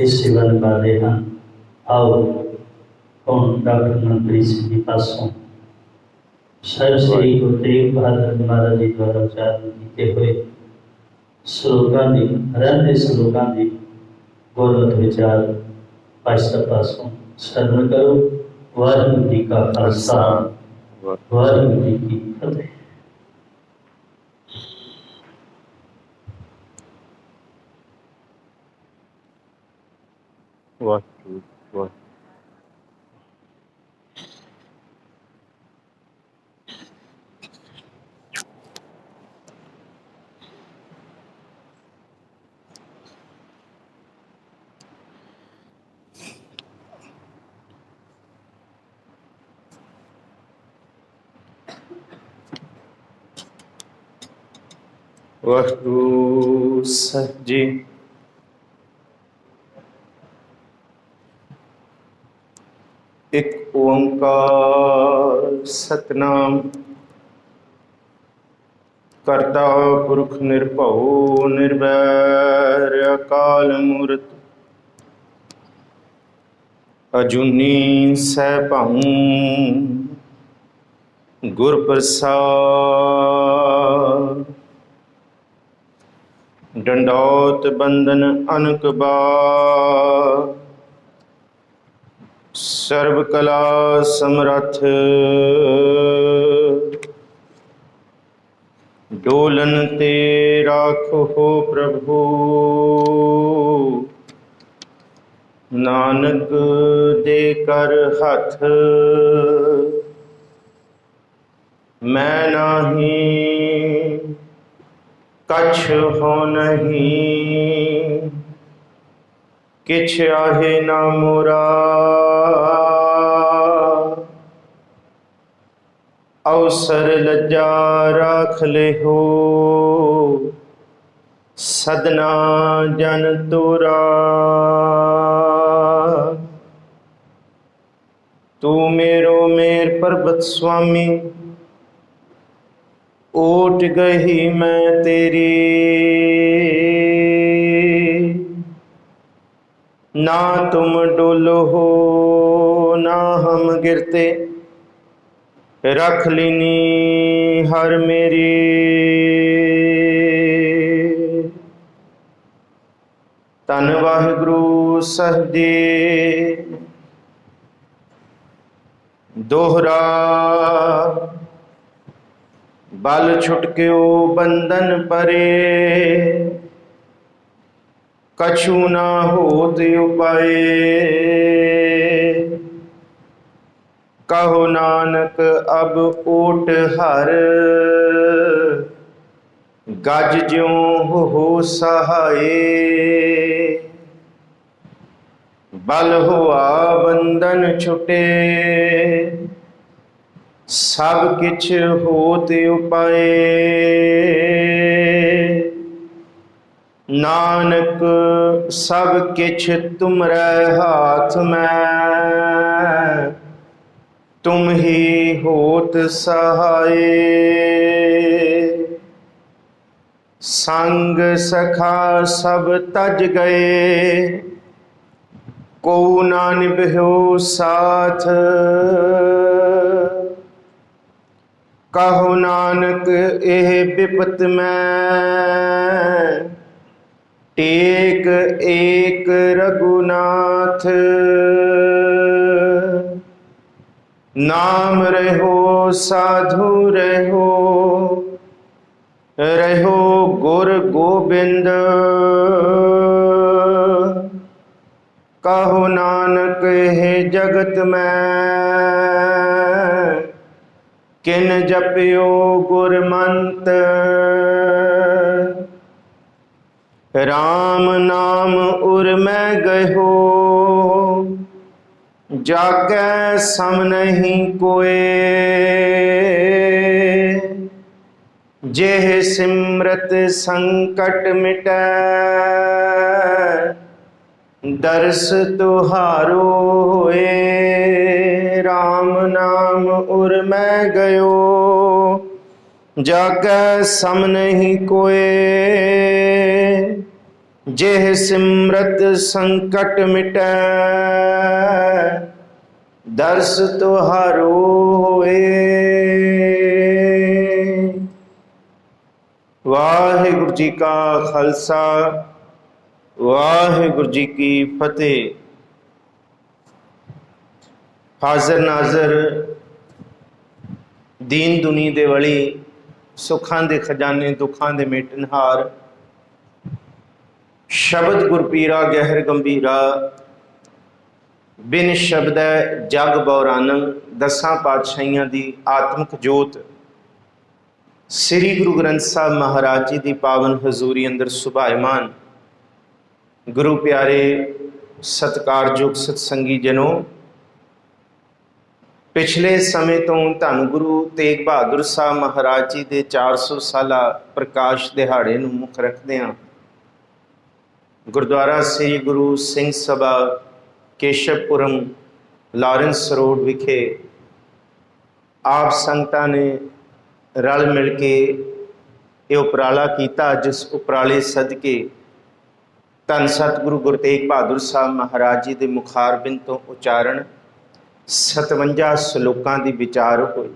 इस सेवा निभा रहे हैं। आओ हम डॉक्टर मनप्रीत सिंह जी पासों साहिब श्री गुरु तेग बहादुर महाराज जी द्वारा उच्चारण किए हुए श्लोकां की रहते श्लोकां की गुरमत विचार पातशाह पासों सरवण करो। वाहिगुरू जी का खालसा वाहिगुरू जी की फतेह। वाहिगुरू साहिब जी। एक ओंकार सतनाम करता पुरख निरभउ निर्वैर अकाल मूरत अजूनी सैभं गुर प्रसाद। डंडौत बंदन अनक बार सर्व कला समरथ डोलन ते राखो प्रभु नानक दे कर हथ। मैं नाही कछ हो नहीं किछ आहे ना मोरा। अवसर लज्जा राख ले हो सदना जन तोरा। तू मेरो मेर पर्वत स्वामी ओट गही मैं तेरी। ना तुम डोलो हो ना हम गिरते रख लीनी हर मेरी। धन वाहिगुरू साहिब जी। दोहरा बल छुटक्यो बंधन परे कछु ना होत उपाय। कहो नानक अब ओट हर गज ज्यों हो सहाय। बल होआ बंधन छुटे सब किछ होत उपाय। नानक सब किछ तुमरे हाथ में तुम ही होत सहाय। संग सखा सब तज गए को ना निभ्यो साथ। कहो नानक एह विपत में टेक एक रघुनाथ। नाम रहो साधु रहो रहो गुर गोबिंद। कहो नानक है जगत में किन जपियो गुरमंत। राम नाम उर में गयो जाके सम नहीं कोय। जेह सिमरत संकट मिटै दर्श तुहारो होए। राम नाम उर में गयो जाके सम नहीं कोय। जेह सिमरत संकट मिटै, दर्श तुहारो होए। वाहिगुरु जी का खालसा, वाहिगुरु जी की फतेह। हाजर नाजर दीन दुनी दे वली, सुखां दे खजाने दुखां दे मेटनहार, शब्द गुरपीरा गहर गंभीरा, बिन शब्द जग बौरानंग, दसां पातशाहियां दी आत्मक जोत श्री गुरु ग्रंथ साहब महाराज जी की पावन हजूरी अंदर सुभायमान गुरु प्यारे सत्कारयोग सतसंगी जनों, पिछले समय तो धन गुरु तेग बहादुर साहब महाराज जी के 400 साला प्रकाश दिहाड़े नूं मुख रखदिआं गुरुद्वारा श्री गुरु सिंह सभा केशवपुरम लॉरेंस रोड विखे आप संगतां ने रल मिल के ये उपराला किया, जिस उपराले सदके धन सतगुरु गुरु तेग बहादुर साहब महाराज जी के मुखारबिंद तो उचारण 57 सलोकां की विचार हुई।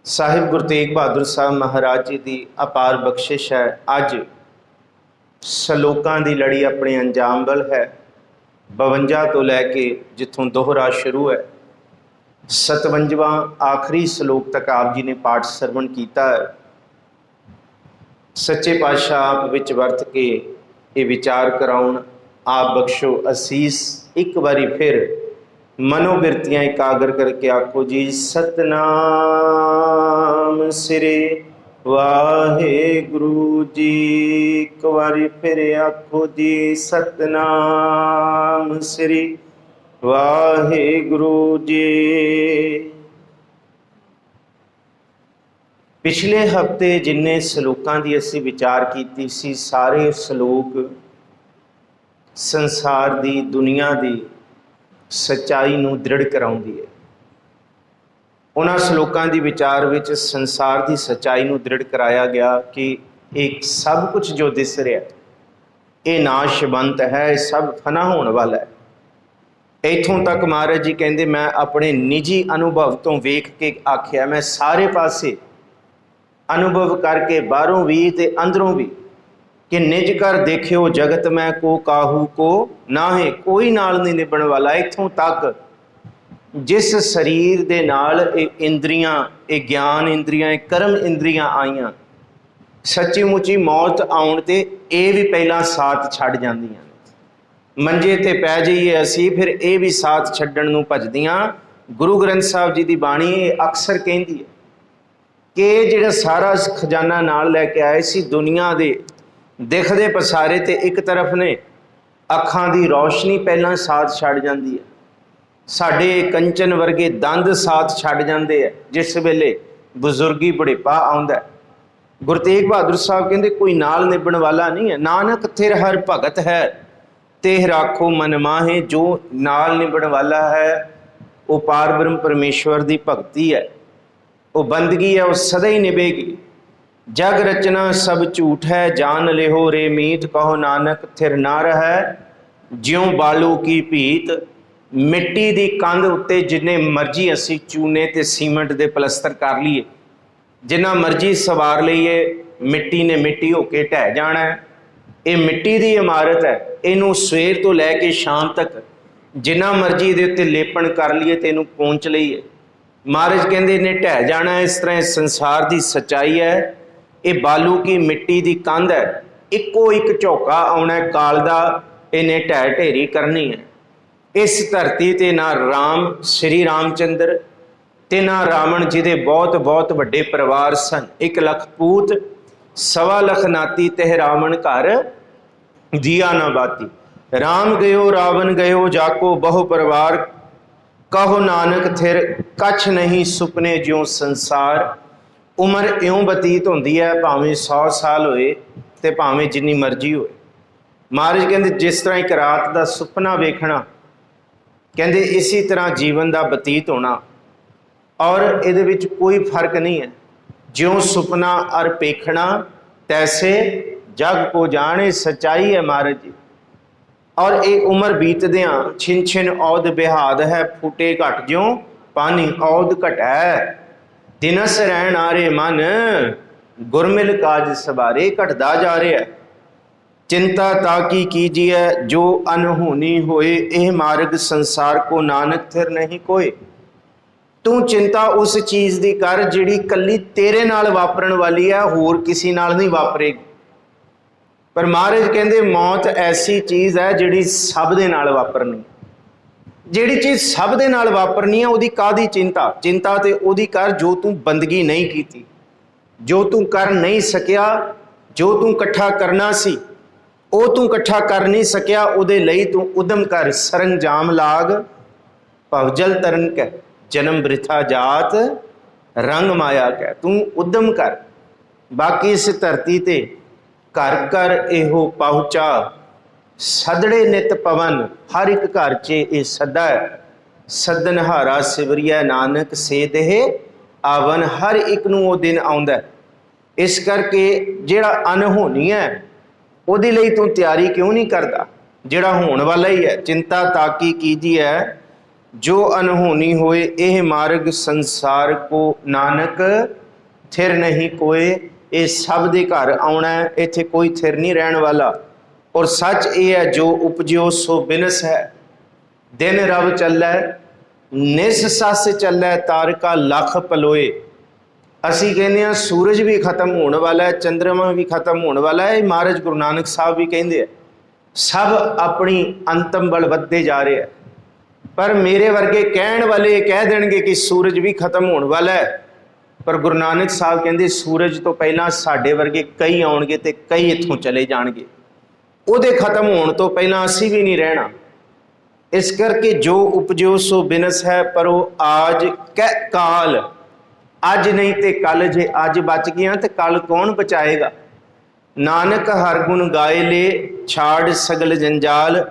साहिब गुरु तेग बहादुर साहब महाराज जी की अपार बख्शिश है। अज सलोकां की लड़ी अपने अंजाम वल है। 52 तो लैके जिथों दोहरा शुरू है 57वां आखिरी सलोक तक आप जी ने पाठ सरवण किया है। सच्चे पातशाह आप विच वरत के ये विचार कराउण आप बख्शो असीस। एक बारी फिर मनोबिरतियां एकाग्र करके आखो जी सतनाम सिरे वाहेगुरु जी। एक बारी फिर आखो जी सतनाम सिरे वाहेगुरु जी। पिछले हफ्ते जिन्ने सलोकां दी असी विचार कीती सी, सारे सलोक संसार दी दुनिया दी सच्चाई नूं दृढ़ कराउंदी है। उन्हां सलोकां दी विचार विच संसार दी सच्चाई नूं दृढ़ कराया गया कि एक सब कुछ जो दिस रहा ये नाशवंत है, सब फना होने वाला है। इत्थों तक महाराज जी कहंदे मैं अपने निजी अनुभव तो वेख के आख्या, मैं सारे पासे अनुभव करके बाहरों भी ते अंदरों भी कि निज कर देखियो जगत में को काहू को नाहे, कोई नाल नहीं निभण वाला। इत्थों तक जिस शरीर दे नाल इंद्रियां, ज्ञान इंद्रियां, कर्म इंद्रियां आईयां, सच्ची मुची मौत आउण ते ये भी पहला साथ छड़ जांदियां। मंजे ते पै जाइए असी, फिर ये भी साथ छड्डण नूं भजदियां। गुरु ग्रंथ साहब जी की बाणी अक्सर कहती है कि जिहड़ा सारा खजाना नाल लैके आए सी दुनिया दे दिखदे पसारे ते एक तरफ ने अखां दी रोशनी पहला साथ छड़ जाती है। साडे कंचन वर्गे दंद साथ छड़ जाते हैं जिस वेले बुजुर्गी बुढ़ेपा आउंदा है। गुरु तेग बहादुर साहब कहते कोई नाल निभण वाला नहीं है। नानक थिर हर भगत है तेह राखो मन माहे। जो नाल निभण वाला है वो पार ब्रह्म परमेश्वर की भगती है, वो बंदगी है, वो सदा ही निभेगी। जग रचना सब झूठ है जान लिहो रे मीत। कहो नानक थिर ना रहा ज्यों बालू की भीत। मिट्टी की कंध उत्ते जिन्ने मर्जी असी चूने ते सीमेंट दे पलस्तर कर लीए, जिन्ना मर्जी सवार लीए, मिट्टी ने मिट्टी होके ढह जाना है। ये मिट्टी की इमारत है, इनू सवेर तो लैके शाम तक जिन्ना मर्जी दे उत्ते लेपन कर लीए तो इनू पहुँच लईए महाराज कहते इन्हें ढह जाना है। इस तरह संसार की सच्चाई है। ये बालू की मिट्टी की कंध है, इको एक झोंका आना है काल दा, इन्हें ढह ढेरी करनी है। इस धरती ते ना राम श्री रामचंद्र ते ना रावण जिहदे बहुत बहुत वड्डे परिवार सन। 1 लख पूत 1.25 लख नाती तह रावण घर दिया ना बाती। राम गयो रावण गयो जाको बहु परिवार। कहो नानक थिर कछ नहीं सुपने ज्यों संसार। उम्र इउं बतीत होंदी है भावें 100 साल होए ते भावें जिन्नी मर्जी होए। महाराज कहते जिस तरह एक रात का सुपना वेखना, कहते इसी तरह जीवन का बतीत होना, और इहदे विच कोई फर्क नहीं है। ज्यों सुपना अर पेखना तैसे जग को जाने सच्चाई है महाराज जी। और ये उम्र बीतदियां छिन छिन औद बिहाद है, फूटे घट ज्यों पानी औद घटै। दिनस रहन आरे मन गुरमिल काज सवारे, घटदा जा रहा। चिंता ताकी कीजिए जो अनहोनी होए, यह मार्ग संसार को नानक थिर नहीं कोई। तू चिंता उस चीज़ की कर जिहड़ी कल्ली तेरे नाल वापरन वाली है, होर किसी नाल नहीं वापरेगी। पर महाराज कहंदे मौत ऐसी चीज़ है जिहड़ी सब दे नाल वापरनी। जिहड़ी चीज़ सब दे नाल वापरनी है उहदी काहदी चिंता। चिंता ते उहदी कर जो तू बंदगी नहीं कीती, जो तू कर नहीं सकिया, जो तू इकट्ठा करना सी ਉਹ ਤੂੰ ਇਕੱਠਾ ਕਰ ਨਹੀਂ ਸਕਿਆ, ਉਹਦੇ ਲਈ ਤੂੰ ਉਦਮ ਕਰ। ਸਰੰਜਾਮ ਲਾਗ ਭਵਜਲ ਤਰਨ ਕੈ, ਜਨਮ ਬ੍ਰਿਥਾ ਜਾਤ ਰੰਗ ਮਾਇਆ ਕੈ। ਤੂੰ ਉਦਮ ਕਰ। ਬਾਕੀ ਇਸ ਧਰਤੀ ਤੇ ਘਰ ਘਰ ਇਹੋ ਪਹੁੰਚਾ, ਸਦੜੇ ਨਿਤ ਪਵਨ। ਹਰ ਇੱਕ ਘਰ 'ਚ ਇਹ ਸੱਦਾ ਹੈ, ਸੱਦਨਹਾਰਾ ਸਿਵਰਿਆ ਨਾਨਕ ਸੇ ਦੇਹ ਆਵਨ। ਹਰ ਇੱਕ ਨੂੰ ਉਹ ਦਿਨ ਆਉਂਦਾ। ਇਸ ਕਰਕੇ ਜਿਹੜਾ ਅਨਹੋਣੀ ਹੈ ਉਹਦੇ ਲਈ ਤੂੰ ਤਿਆਰੀ ਕਿਉਂ ਨਹੀਂ ਕਰਦਾ, ਜਿਹੜਾ ਹੋਣ ਵਾਲਾ ਹੀ ਹੈ। ਚਿੰਤਾ ਤਾਕੀ ਕੀਜੀ ਹੈ ਜੋ ਅਨਹੋਣੀ ਹੋਏ, ਇਹ ਮਾਰਗ ਸੰਸਾਰ ਕੋ ਨਾਨਕ ਥਿਰ ਨਹੀਂ ਕੋਏ। ਇਹ ਸਭ ਦੇ ਘਰ ਆਉਣਾ ਹੈ, ਇੱਥੇ ਕੋਈ ਥਿਰ ਨਹੀਂ ਰਹਿਣ ਵਾਲਾ। ਔਰ ਸੱਚ ਇਹ ਹੈ ਜੋ ਉਪਜਿਓ ਸੋ ਬਿਨਸ ਹੈ। ਦਿਨ ਰਵ ਚੱਲੈ ਨਿਸ ਸੱਸ ਚੱਲੈ, ਤਾਰਕਾ ਲੱਖ ਪਲੋਏ। ਅਸੀਂ ਕਹਿੰਦੇ ਹਾਂ ਸੂਰਜ ਵੀ ਖਤਮ ਹੋਣ ਵਾਲਾ ਹੈ, ਚੰਦਰਮਾ ਵੀ ਖਤਮ ਹੋਣ ਵਾਲਾ ਹੈ। ਮਹਾਰਾਜ ਗੁਰੂ ਨਾਨਕ ਸਾਹਿਬ ਵੀ ਕਹਿੰਦੇ ਆ ਸਭ ਆਪਣੀ ਅੰਤਮ ਵੱਲ ਵੱਧਦੇ ਜਾ ਰਹੇ ਆ। ਪਰ ਮੇਰੇ ਵਰਗੇ ਕਹਿਣ ਵਾਲੇ ਕਹਿ ਦੇਣਗੇ ਕਿ ਸੂਰਜ ਵੀ ਖਤਮ ਹੋਣ ਵਾਲਾ ਹੈ। ਪਰ ਗੁਰੂ ਨਾਨਕ ਸਾਹਿਬ ਕਹਿੰਦੇ ਸੂਰਜ ਤੋਂ ਪਹਿਲਾਂ ਸਾਡੇ ਵਰਗੇ ਕਈ ਆਉਣਗੇ ਤੇ ਕਈ ਇੱਥੋਂ ਚਲੇ ਜਾਣਗੇ। ਉਹਦੇ ਖਤਮ ਹੋਣ ਤੋਂ ਪਹਿਲਾਂ ਅਸੀਂ ਵੀ ਨਹੀਂ ਰਹਿਣਾ। ਇਸ ਕਰਕੇ ਜੋ ਉਪਜਿਓ ਸੋ ਬਿਨਸ ਹੈ, ਪਰ ਉਹ ਆਜ ਕਹਿ ਕਾਲ। ਅੱਜ ਨਹੀਂ ਤੇ ਕੱਲ, ਜੇ ਅੱਜ ਬਚ ਗਿਆ ਤੇ ਕੱਲ ਕੌਣ ਬਚਾਏਗਾ। ਨਾਨਕ ਹਰ ਗੁਣ ਗਾਏ ਲੇ ਛਾੜ ਸਗਲ ਜੰਜਾਲ।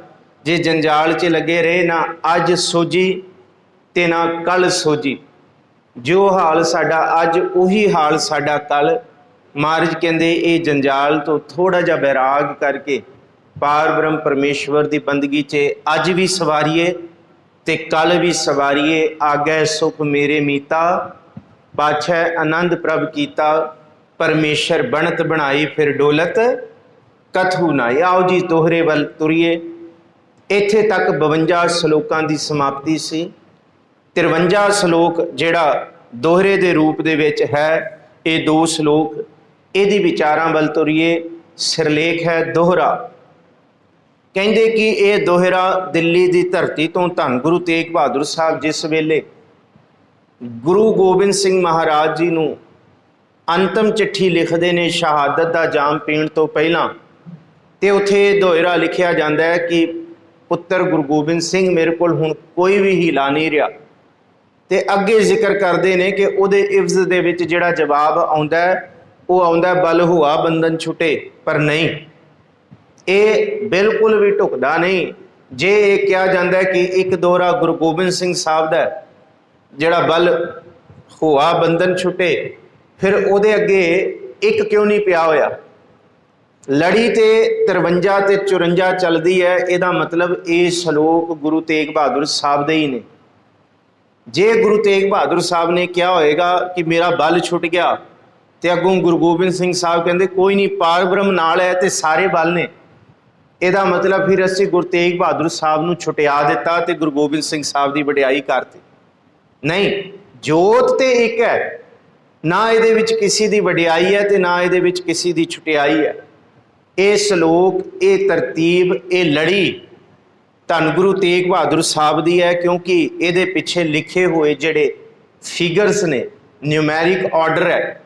ਜੇ ਜੰਜਾਲ 'ਚ ਲੱਗੇ ਰਹੇ ਨਾ ਅੱਜ ਸੋਝੀ ਤੇ ਨਾ ਕੱਲ ਸੋਝੀ। ਜੋ ਹਾਲ ਸਾਡਾ ਅੱਜ ਉਹੀ ਹਾਲ ਸਾਡਾ ਕੱਲ। ਮਹਾਰਾਜ ਕਹਿੰਦੇ ਇਹ ਜੰਜਾਲ ਤੋਂ ਥੋੜਾ ਜਿਹਾ ਬੈਰਾਗ ਕਰਕੇ ਪਾਰ ਬ੍ਰਹਮ ਪਰਮੇਸ਼ਵਰ ਦੀ ਬੰਦਗੀ 'ਚ ਅੱਜ ਵੀ ਸਵਾਰੀਏ ਤੇ ਕੱਲ ਵੀ ਸਵਾਰੀਏ। ਆਗੈ ਸੁਖ ਮੇਰੇ ਮੀਤਾ ਪਾਛੈ ਆਨੰਦ ਪ੍ਰਭ ਕੀਤਾ। ਪਰਮੇਸ਼ਰ ਬਣਤ ਬਣਾਈ ਫਿਰ ਡੋਲਤ ਕਥੂ ਨਾਈ। ਆਓ ਜੀ ਦੋਹਰੇ ਵੱਲ ਤੁਰੀਏ। ਇੱਥੇ ਤੱਕ 52 ਸ਼ਲੋਕਾਂ ਦੀ ਸਮਾਪਤੀ ਸੀ। 53 ਸ਼ਲੋਕ ਜਿਹੜਾ ਦੋਹਰੇ ਦੇ ਰੂਪ ਦੇ ਵਿੱਚ ਹੈ, ਇਹ 2 ਸ਼ਲੋਕ ਇਹਦੀ ਵਿਚਾਰਾਂ ਵੱਲ ਤੁਰੀਏ। ਸਿਰਲੇਖ ਹੈ ਦੋਹਰਾ। ਕਹਿੰਦੇ ਕਿ ਇਹ ਦੋਹਰਾ ਦਿੱਲੀ ਦੀ ਧਰਤੀ ਤੋਂ ਧੰਨ ਗੁਰੂ ਤੇਗ ਬਹਾਦਰ ਸਾਹਿਬ ਜਿਸ ਵੇਲੇ ਗੁਰੂ ਗੋਬਿੰਦ ਸਿੰਘ ਮਹਾਰਾਜ ਜੀ ਨੂੰ ਅੰਤਮ ਚਿੱਠੀ ਲਿਖਦੇ ਨੇ ਸ਼ਹਾਦਤ ਦਾ ਜਾਮ ਪੀਣ ਤੋਂ ਪਹਿਲਾਂ, ਤੇ ਉੱਥੇ ਦੋਹਰਾ ਲਿਖਿਆ ਜਾਂਦਾ ਹੈ ਕਿ ਪੁੱਤਰ ਗੁਰੂ ਗੋਬਿੰਦ ਸਿੰਘ ਮੇਰੇ ਕੋਲ ਹੁਣ ਕੋਈ ਵੀ ਹੀਲਾ ਨਹੀਂ ਰਿਹਾ। ਤੇ ਅੱਗੇ ਜ਼ਿਕਰ ਕਰਦੇ ਨੇ ਕਿ ਉਹਦੇ ਇਵਜ਼ ਦੇ ਵਿੱਚ ਜਿਹੜਾ ਜਵਾਬ ਆਉਂਦਾ ਉਹ ਆਉਂਦਾ ਬਲ ਹੋਆ ਬੰਧਨ ਛੁਟੇ। ਪਰ ਨਹੀਂ, ਇਹ ਬਿਲਕੁਲ ਵੀ ਢੁਕਦਾ ਨਹੀਂ। ਜੇ ਇਹ ਕਿਹਾ ਜਾਂਦਾ ਕਿ ਇੱਕ ਦੋਹਰਾ ਗੁਰੂ ਗੋਬਿੰਦ ਸਿੰਘ ਸਾਹਿਬ ਦਾ ਜਿਹੜਾ ਬਲ ਹੋਆ ਬੰਧਨ ਛੁਟੇ, ਫਿਰ ਉਹਦੇ ਅੱਗੇ ਇੱਕ ਕਿਉਂ ਨਹੀਂ ਪਿਆ ਹੋਇਆ। ਲੜੀ ਤੇ 53 ਤੇ 54 ਚੱਲਦੀ ਹੈ। ਇਹਦਾ ਮਤਲਬ ਇਹ ਸ਼ਲੋਕ ਗੁਰੂ ਤੇਗ ਬਹਾਦਰ ਸਾਹਿਬ ਦੇ ਹੀ ਨੇ। ਜੇ ਗੁਰੂ ਤੇਗ ਬਹਾਦਰ ਸਾਹਿਬ ਨੇ ਕਿਹਾ ਹੋਏਗਾ ਕਿ ਮੇਰਾ ਬਲ ਛੁੱਟ ਗਿਆ, ਤੇ ਅੱਗੋਂ ਗੁਰੂ ਗੋਬਿੰਦ ਸਿੰਘ ਸਾਹਿਬ ਕਹਿੰਦੇ ਕੋਈ ਨਹੀਂ ਪਾਰ ਬ੍ਰਹਮ ਨਾਲ ਹੈ ਤੇ ਸਾਰੇ ਬਲ ਨੇ, ਇਹਦਾ ਮਤਲਬ ਫਿਰ ਅਸੀਂ ਗੁਰੂ ਤੇਗ ਬਹਾਦਰ ਸਾਹਿਬ ਨੂੰ ਛੁਟਿਆ ਦਿੱਤਾ ਤੇ ਗੁਰੂ ਗੋਬਿੰਦ ਸਿੰਘ ਸਾਹਿਬ ਦੀ ਵਡਿਆਈ ਕਰਤੀ। ਨਹੀਂ, ਜੋਤ ਤੇ ਇੱਕ ਹੈ, ਨਾ ਇਹਦੇ ਵਿੱਚ ਕਿਸੇ ਦੀ ਵਡਿਆਈ ਹੈ ਤੇ ਨਾ ਇਹਦੇ ਵਿੱਚ ਕਿਸੇ ਦੀ ਛੁਟਿਆਈ ਹੈ। ਇਹ ਸ਼ਲੋਕ, ਇਹ ਤਰਤੀਬ, ਇਹ ਲੜੀ ਧੰਨ ਗੁਰੂ ਤੇਗ ਬਹਾਦਰ ਸਾਹਿਬ ਦੀ ਹੈ, ਕਿਉਂਕਿ ਇਹਦੇ ਪਿੱਛੇ ਲਿਖੇ ਹੋਏ ਜਿਹੜੇ ਫਿਗਰਸ ਨੇ, ਨਿਊਮੈਰਿਕ ਆਰਡਰ ਹੈ,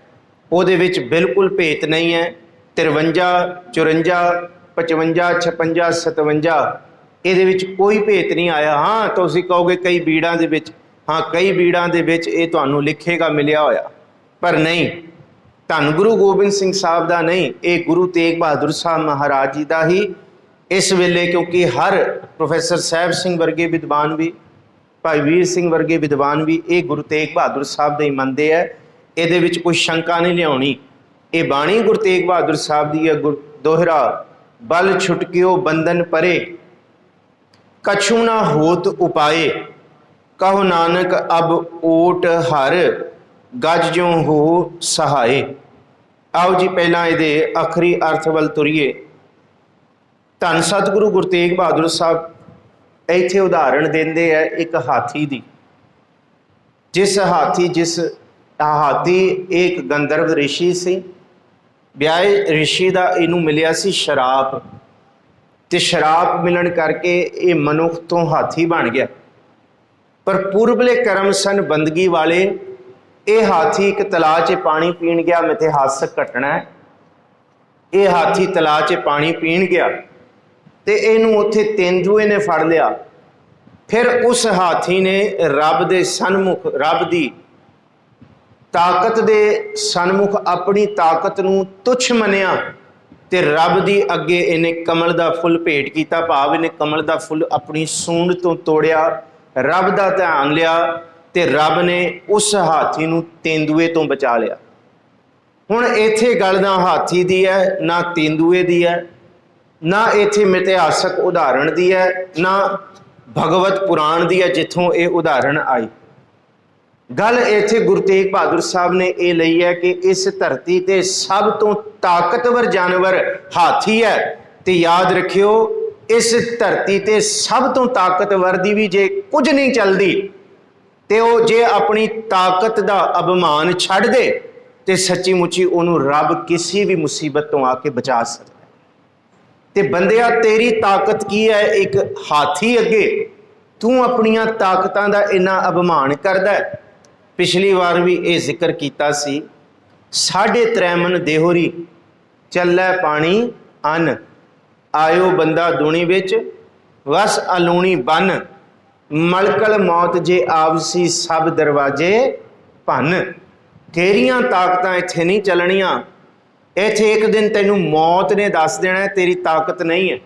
ਉਹਦੇ ਵਿੱਚ ਬਿਲਕੁਲ ਭੇਤ ਨਹੀਂ ਹੈ। 53, 54, 55, 56, 57 ਇਹਦੇ ਵਿੱਚ ਕੋਈ ਭੇਤ ਨਹੀਂ ਆਇਆ। ਹਾਂ, ਤੁਸੀਂ ਕਹੋਗੇ ਕਈ ਬੀੜਾਂ ਦੇ ਵਿੱਚ, ਹਾਂ ਕਈ ਬੀੜਾਂ ਦੇ ਵਿੱਚ ਇਹ ਤੁਹਾਨੂੰ ਲਿਖੇਗਾ ਮਿਲਿਆ ਹੋਇਆ, ਪਰ ਨਹੀਂ, ਧੰਨ ਗੁਰੂ ਗੋਬਿੰਦ ਸਿੰਘ ਸਾਹਿਬ ਦਾ ਨਹੀਂ, ਇਹ ਗੁਰੂ ਤੇਗ ਬਹਾਦਰ ਸਾਹਿਬ ਮਹਾਰਾਜ ਜੀ ਦਾ ਹੀ ਇਸ ਵੇਲੇ। ਕਿਉਂਕਿ ਹਰ ਪ੍ਰੋਫੈਸਰ ਸਾਹਿਬ ਸਿੰਘ ਵਰਗੇ ਵਿਦਵਾਨ ਵੀ, ਭਾਈ ਵੀਰ ਸਿੰਘ ਵਰਗੇ ਵਿਦਵਾਨ ਵੀ ਇਹ ਗੁਰੂ ਤੇਗ ਬਹਾਦਰ ਸਾਹਿਬ ਦੇ ਹੀ ਮੰਨਦੇ ਹੈ। ਇਹਦੇ ਵਿੱਚ ਕੋਈ ਸ਼ੰਕਾ ਨਹੀਂ ਲਿਆਉਣੀ। ਇਹ ਬਾਣੀ ਗੁਰੂ ਤੇਗ ਬਹਾਦਰ ਸਾਹਿਬ ਦੀ ਹੈ, दोहरा बल छुटकियो बंधन परे, कछु ना होत उपाए, कहो नानक अब ओट हर, गज ज्यों हो सहाय। आओ जी पहला ये आखिरी अर्थ वल तुरीए। धन सतगुरु गुरु तेग बहादुर साहब इत्थे उदाहरण देंदे है एक हाथी दी। जिस हाथी एक गंधर्व ऋषि सी, ब्याहे ऋषि का इनू मिलिया सी शराप, ते शराप मिलन करके ये मनुख तो हाथी बन गया। पर पूर्वले कर्म सन बंदगी वाले, ये हाथी एक तलाब च पानी पीण गया। मिथिहासक घटना है। ये हाथी तलाब च पानी पीण गया ते इनू उत्थे तेंदुए ने फड़ लिया। फिर उस हाथी ने रब दे सन्मुख, रब दी ताकत दे सन्मुख अपनी ताकत नू तुच्छ मनिया ते रब दी अगे इन्हें कमल दा फुल भेट किया। भाव इन्हें कमल दा फुल अपनी सूंड तो तोड़िया, रब दा ध्यान लिया ते रब ने उस हाथी नू तेंदुए तो बचा लिया। हुण इत्थे गल ना हाथी दी है, ना तेंदुए दी है, ना इत्थे मिथिहासक उदाहरण दी है, ना भगवत पुराण दी है जिथों ये उदाहरण आई। गल इत्थे गुरु तेग बहादुर साहब ने यह लई है कि इस धरती ते सब तो ताकतवर जानवर हाथी है। ते याद रखियो, इस धरती ते सब तो ताकतवर दी भी जे कुछ नहीं चलती ते वो जे अपनी ताकत दा अभिमान छड़ दे ते सच्ची मुची उन्हों रब किसी भी मुसीबत तो आके बचा सकता है। ते बंदिया तेरी ताकत की है? एक हाथी अगे तू अपनिया ताकतां दा इन्ना अभिमान करदा है। पिछली बार भी ये जिक्र किया सी, 3.5 मन देहोरी चलै पानी अन, आयो बंदा दुनी विच वस अलूणी बन, मलकल मौत जे आवसी सब दरवाजे भन। तेरिया ताकतां इत्थे नहीं चलनियां, इत्थे एक दिन तेनू मौत ने दस देना है तेरी ताकत नहीं है।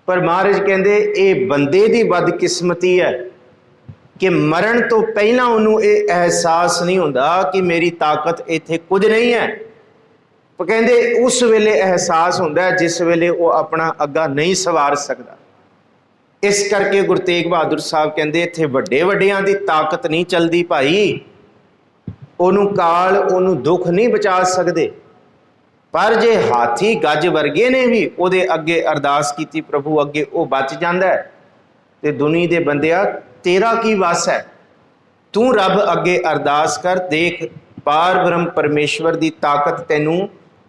पर महाराज कहंदे ये बंदे दी बदकिस्मती है कि मरण तो पहला उन्होंने ये एहसास नहीं होता कि मेरी ताकत इत्थे कुछ नहीं है। पर कहंदे उस वेले एहसास होता है जिस वेले वो अपना अग्गा नहीं सवार सकता। इस करके गुरु तेग बहादुर साहब कहंदे इत्थे वड्डे वड्डियां दी ताकत नहीं चलती भाई, ओनू काल ओनू दुख नहीं बचा सकते। पर जे हाथी गज वर्गे ने भी उहदे अगे अरदास की प्रभु अगे वो बच जाता है। तो दुनिया के बंदिया तेरा की वस है? तू रब अगे अरदास कर, देख पार ब्रह्म परमेश्वर की ताकत तेनू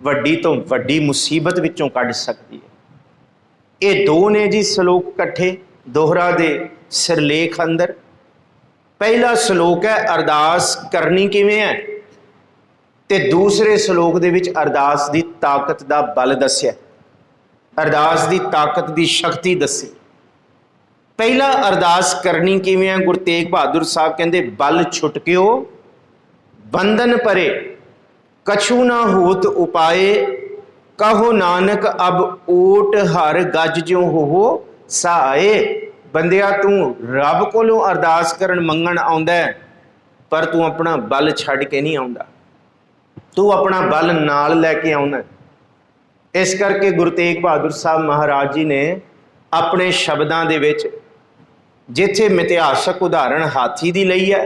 वड्डी तो वड्डी मुसीबत विचों कढ सकती है। ये दो ने जी सलोक कट्ठे दोहरा दे सिरलेख अंदर। पहला सलोक है अरदास करनी किवें है, ते दूसरे सलोक दे विच अरदास दी ताकत दा बल दस्या, अरदास दी ताकत दी शक्ति दसी। पहला अरदास करनी किवें है? गुरु तेग बहादुर साहब कहंदे बल छुटकियो बंधन परे, कछु ना होत उपाए, कहो नानक अब ओट हर गज ज्यों हो सहाय। बंदिया तू रब कोलों अरदास करन मंगण आउंदा है, पर तू अपना बल छड़ के नहीं आउंदा, तू अपना बल नाल लैके आउना। इस करके गुरु तेग बहादुर साहब महाराज जी ने अपने शब्दां दे विच जिथे मिथिहासक उदाहरण हाथी दी लई है,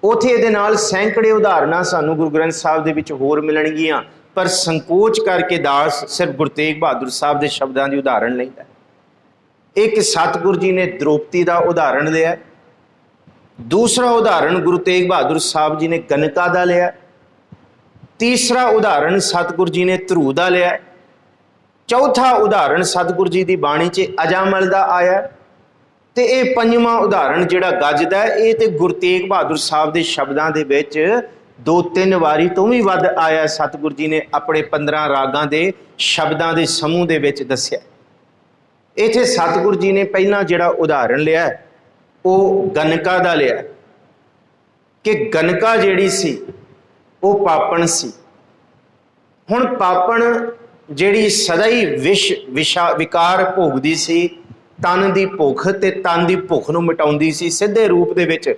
उथे इहदे नाल सैकड़े उदाहरणां सानू गुरु ग्रंथ साहब दे विच होर मिलणगीਆਂ। पर संकोच करके दास सिर्फ गुरु तेग बहादुर साहब के शब्दों की उदाहरण लैंदा। एक सतगुरु जी ने द्रौपदी का उदाहरण लिया, दूसरा उदाहरण गुरु तेग बहादुर साहब जी ने गणका का लिया, तीसरा उदाहरण सतगुरु जी ने ध्रुव का लिया, चौथा उदाहरण सतगुरु जी की बाणी च अजामल का आया, तो ये पंजवां उदाहरण जिहड़ा गजदा है ये तो गुरु तेग बहादुर साहब के शब्दों के विच 2-3 वारी तो भी वध आया। सतगुरु जी ने अपने 15 रागां के शब्दों के समूह के विच दस्या। इत्थे सतगुरु जी ने पहला जिहड़ा उदाहरण लिया वो गणका का लिया कि गणका जिहड़ी सी वो पापण सी। हुण पापण जिहड़ी सदा ही विकार भोगदी सी, तन की भुख ते तन की भुख नूं मिटाउंदी सी। सिद्धे रूप दे विच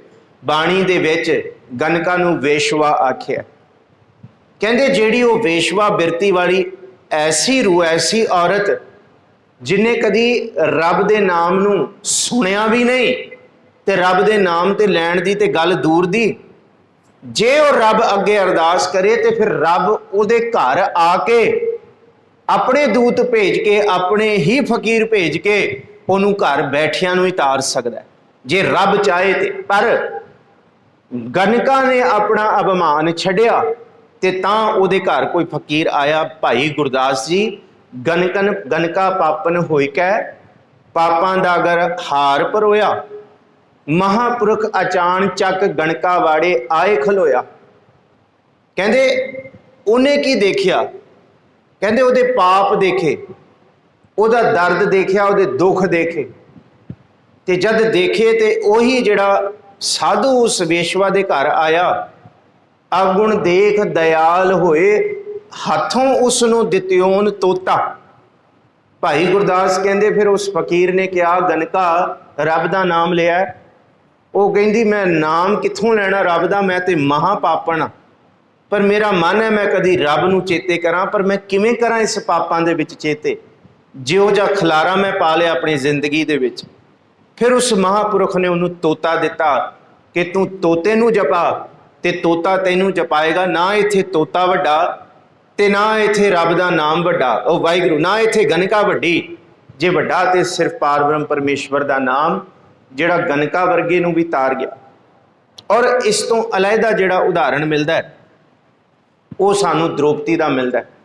बाणी दे विच गणका नूं वेशवा आखिया। कहंदे जिहड़ी वो वेशवा बिरती वाली ऐसी रूह, ऐसी औरत जिन्हें कदी रब दे नाम नू सुनिया भी नहीं ते रब दे नाम ते लैण दी ते गल दूर दी, जे वो रब अगे अरदास करे तो फिर रब उहदे घर आके अपने दूत भेज के, अपने ही फकीर भेज के उन्होंने घर बैठिया नूं ही तार सकदा है जे रब चाहे ते। पर गणका ने अपना अभिमान छड्डिया ते तां उहदे घर कोई फकीर आया। भाई गुरदास जी, गणका पापन होई कै पापां दा अगर हार परोया, महापुरख अचानचक गणका वाड़े आए खलोया। कहंदे उन्हें की देखिया, कहंदे उहदे पाप देखे, उहदा दर्द देखिया, उहदे दुख देखे। ते जद देखे ते ओही जिहड़ा साधु उस वेश्वा दे घर आया, अगुण देख दयाल होए, हाथों उसनों दित्योन तोता। भाई गुरदास कहंदे फिर उस फकीर ने कहा, गणका रब दा नाम लिया? वो कहंदी मैं नाम कित्थों लैना रब दा, मैं ते महापापन हाँ, पर मेरा मन है मैं कदी रब नूं चेते करा, पर मैं किवें करा इस पापां दे विच चेते, जिहो जा खलारा मैं पा लिया अपनी जिंदगी दे विच। फिर उस महापुरख ने उन्होंने तोता दिता कि तू तोते नूं जपा ते तोता तैनूं जपाएगा। ना इत्थे तोता वड्डा ते ना इत्थे रब दा नाम वड्डा, ओ वाहिगुरू, ना इत्थे गणका वड्डी, जे वड्डा ते सिर्फ पारब्रह्म परमेश्वर दा नाम जिहड़ा गणका वर्गे नूं भी तार गया। और इस तो अलहदा जिहड़ा उदाहरण मिलदा है वो सानू द्रौपदी दा मिलदा है।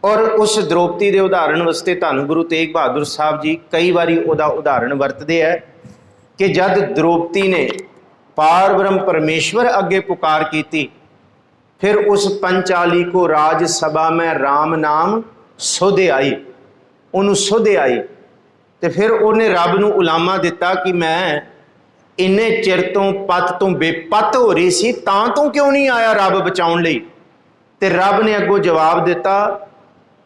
और उस द्रौपदी के उदाहरण वास्ते धन गुरु तेग बहादुर साहब जी कई बारी उहदा उदाहरण वरतदे है कि जद द्रौपदी ने पारब्रह्म परमेश्वर अगे पुकार की, फिर उस पंचाली को राज सभा में राम नाम सुध आई, उन्होंने सुध आई। तो फिर उन्हें रब नूं उलामा दिता कि मैं इन्ने चिर तो पत तो बेपत हो रही सी, तां तू क्यों नहीं आया रब बचाउण लई? ते रब ने अगों जवाब दिता,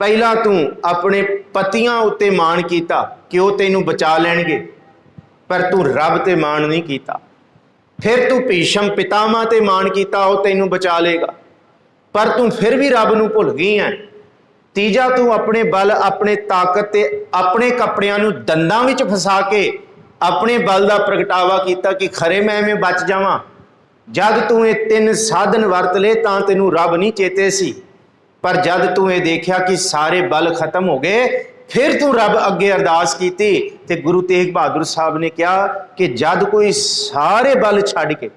पहला तू अपने पतियां उत्ते मान कीता कि वह तैनूं बचा लैणगे, पर तू रब ते मान नहीं कीता। फिर तू भीषम पितामह ते मान कीता, वह तैनूं बचा लेगा, पर तू फिर भी रब नूं भुल गई है। तीजा तू अपने बल, अपने ताकत ते अपने कपड़ियां नूं दंदां विच फसा के अपने बल का प्रगटावा किया कि खरे मैं एवें बच जावां। जद तू ये तीन साधन वरत ले तां तैनूं रब नहीं चेते सी, पर जद तू ये देखा कि सारे बल खत्म हो गए, फिर तू रब अगे अरदास की। ते गुरु तेग बहादुर साहब ने कहा कि जद कोई सारे बल छड्ड के,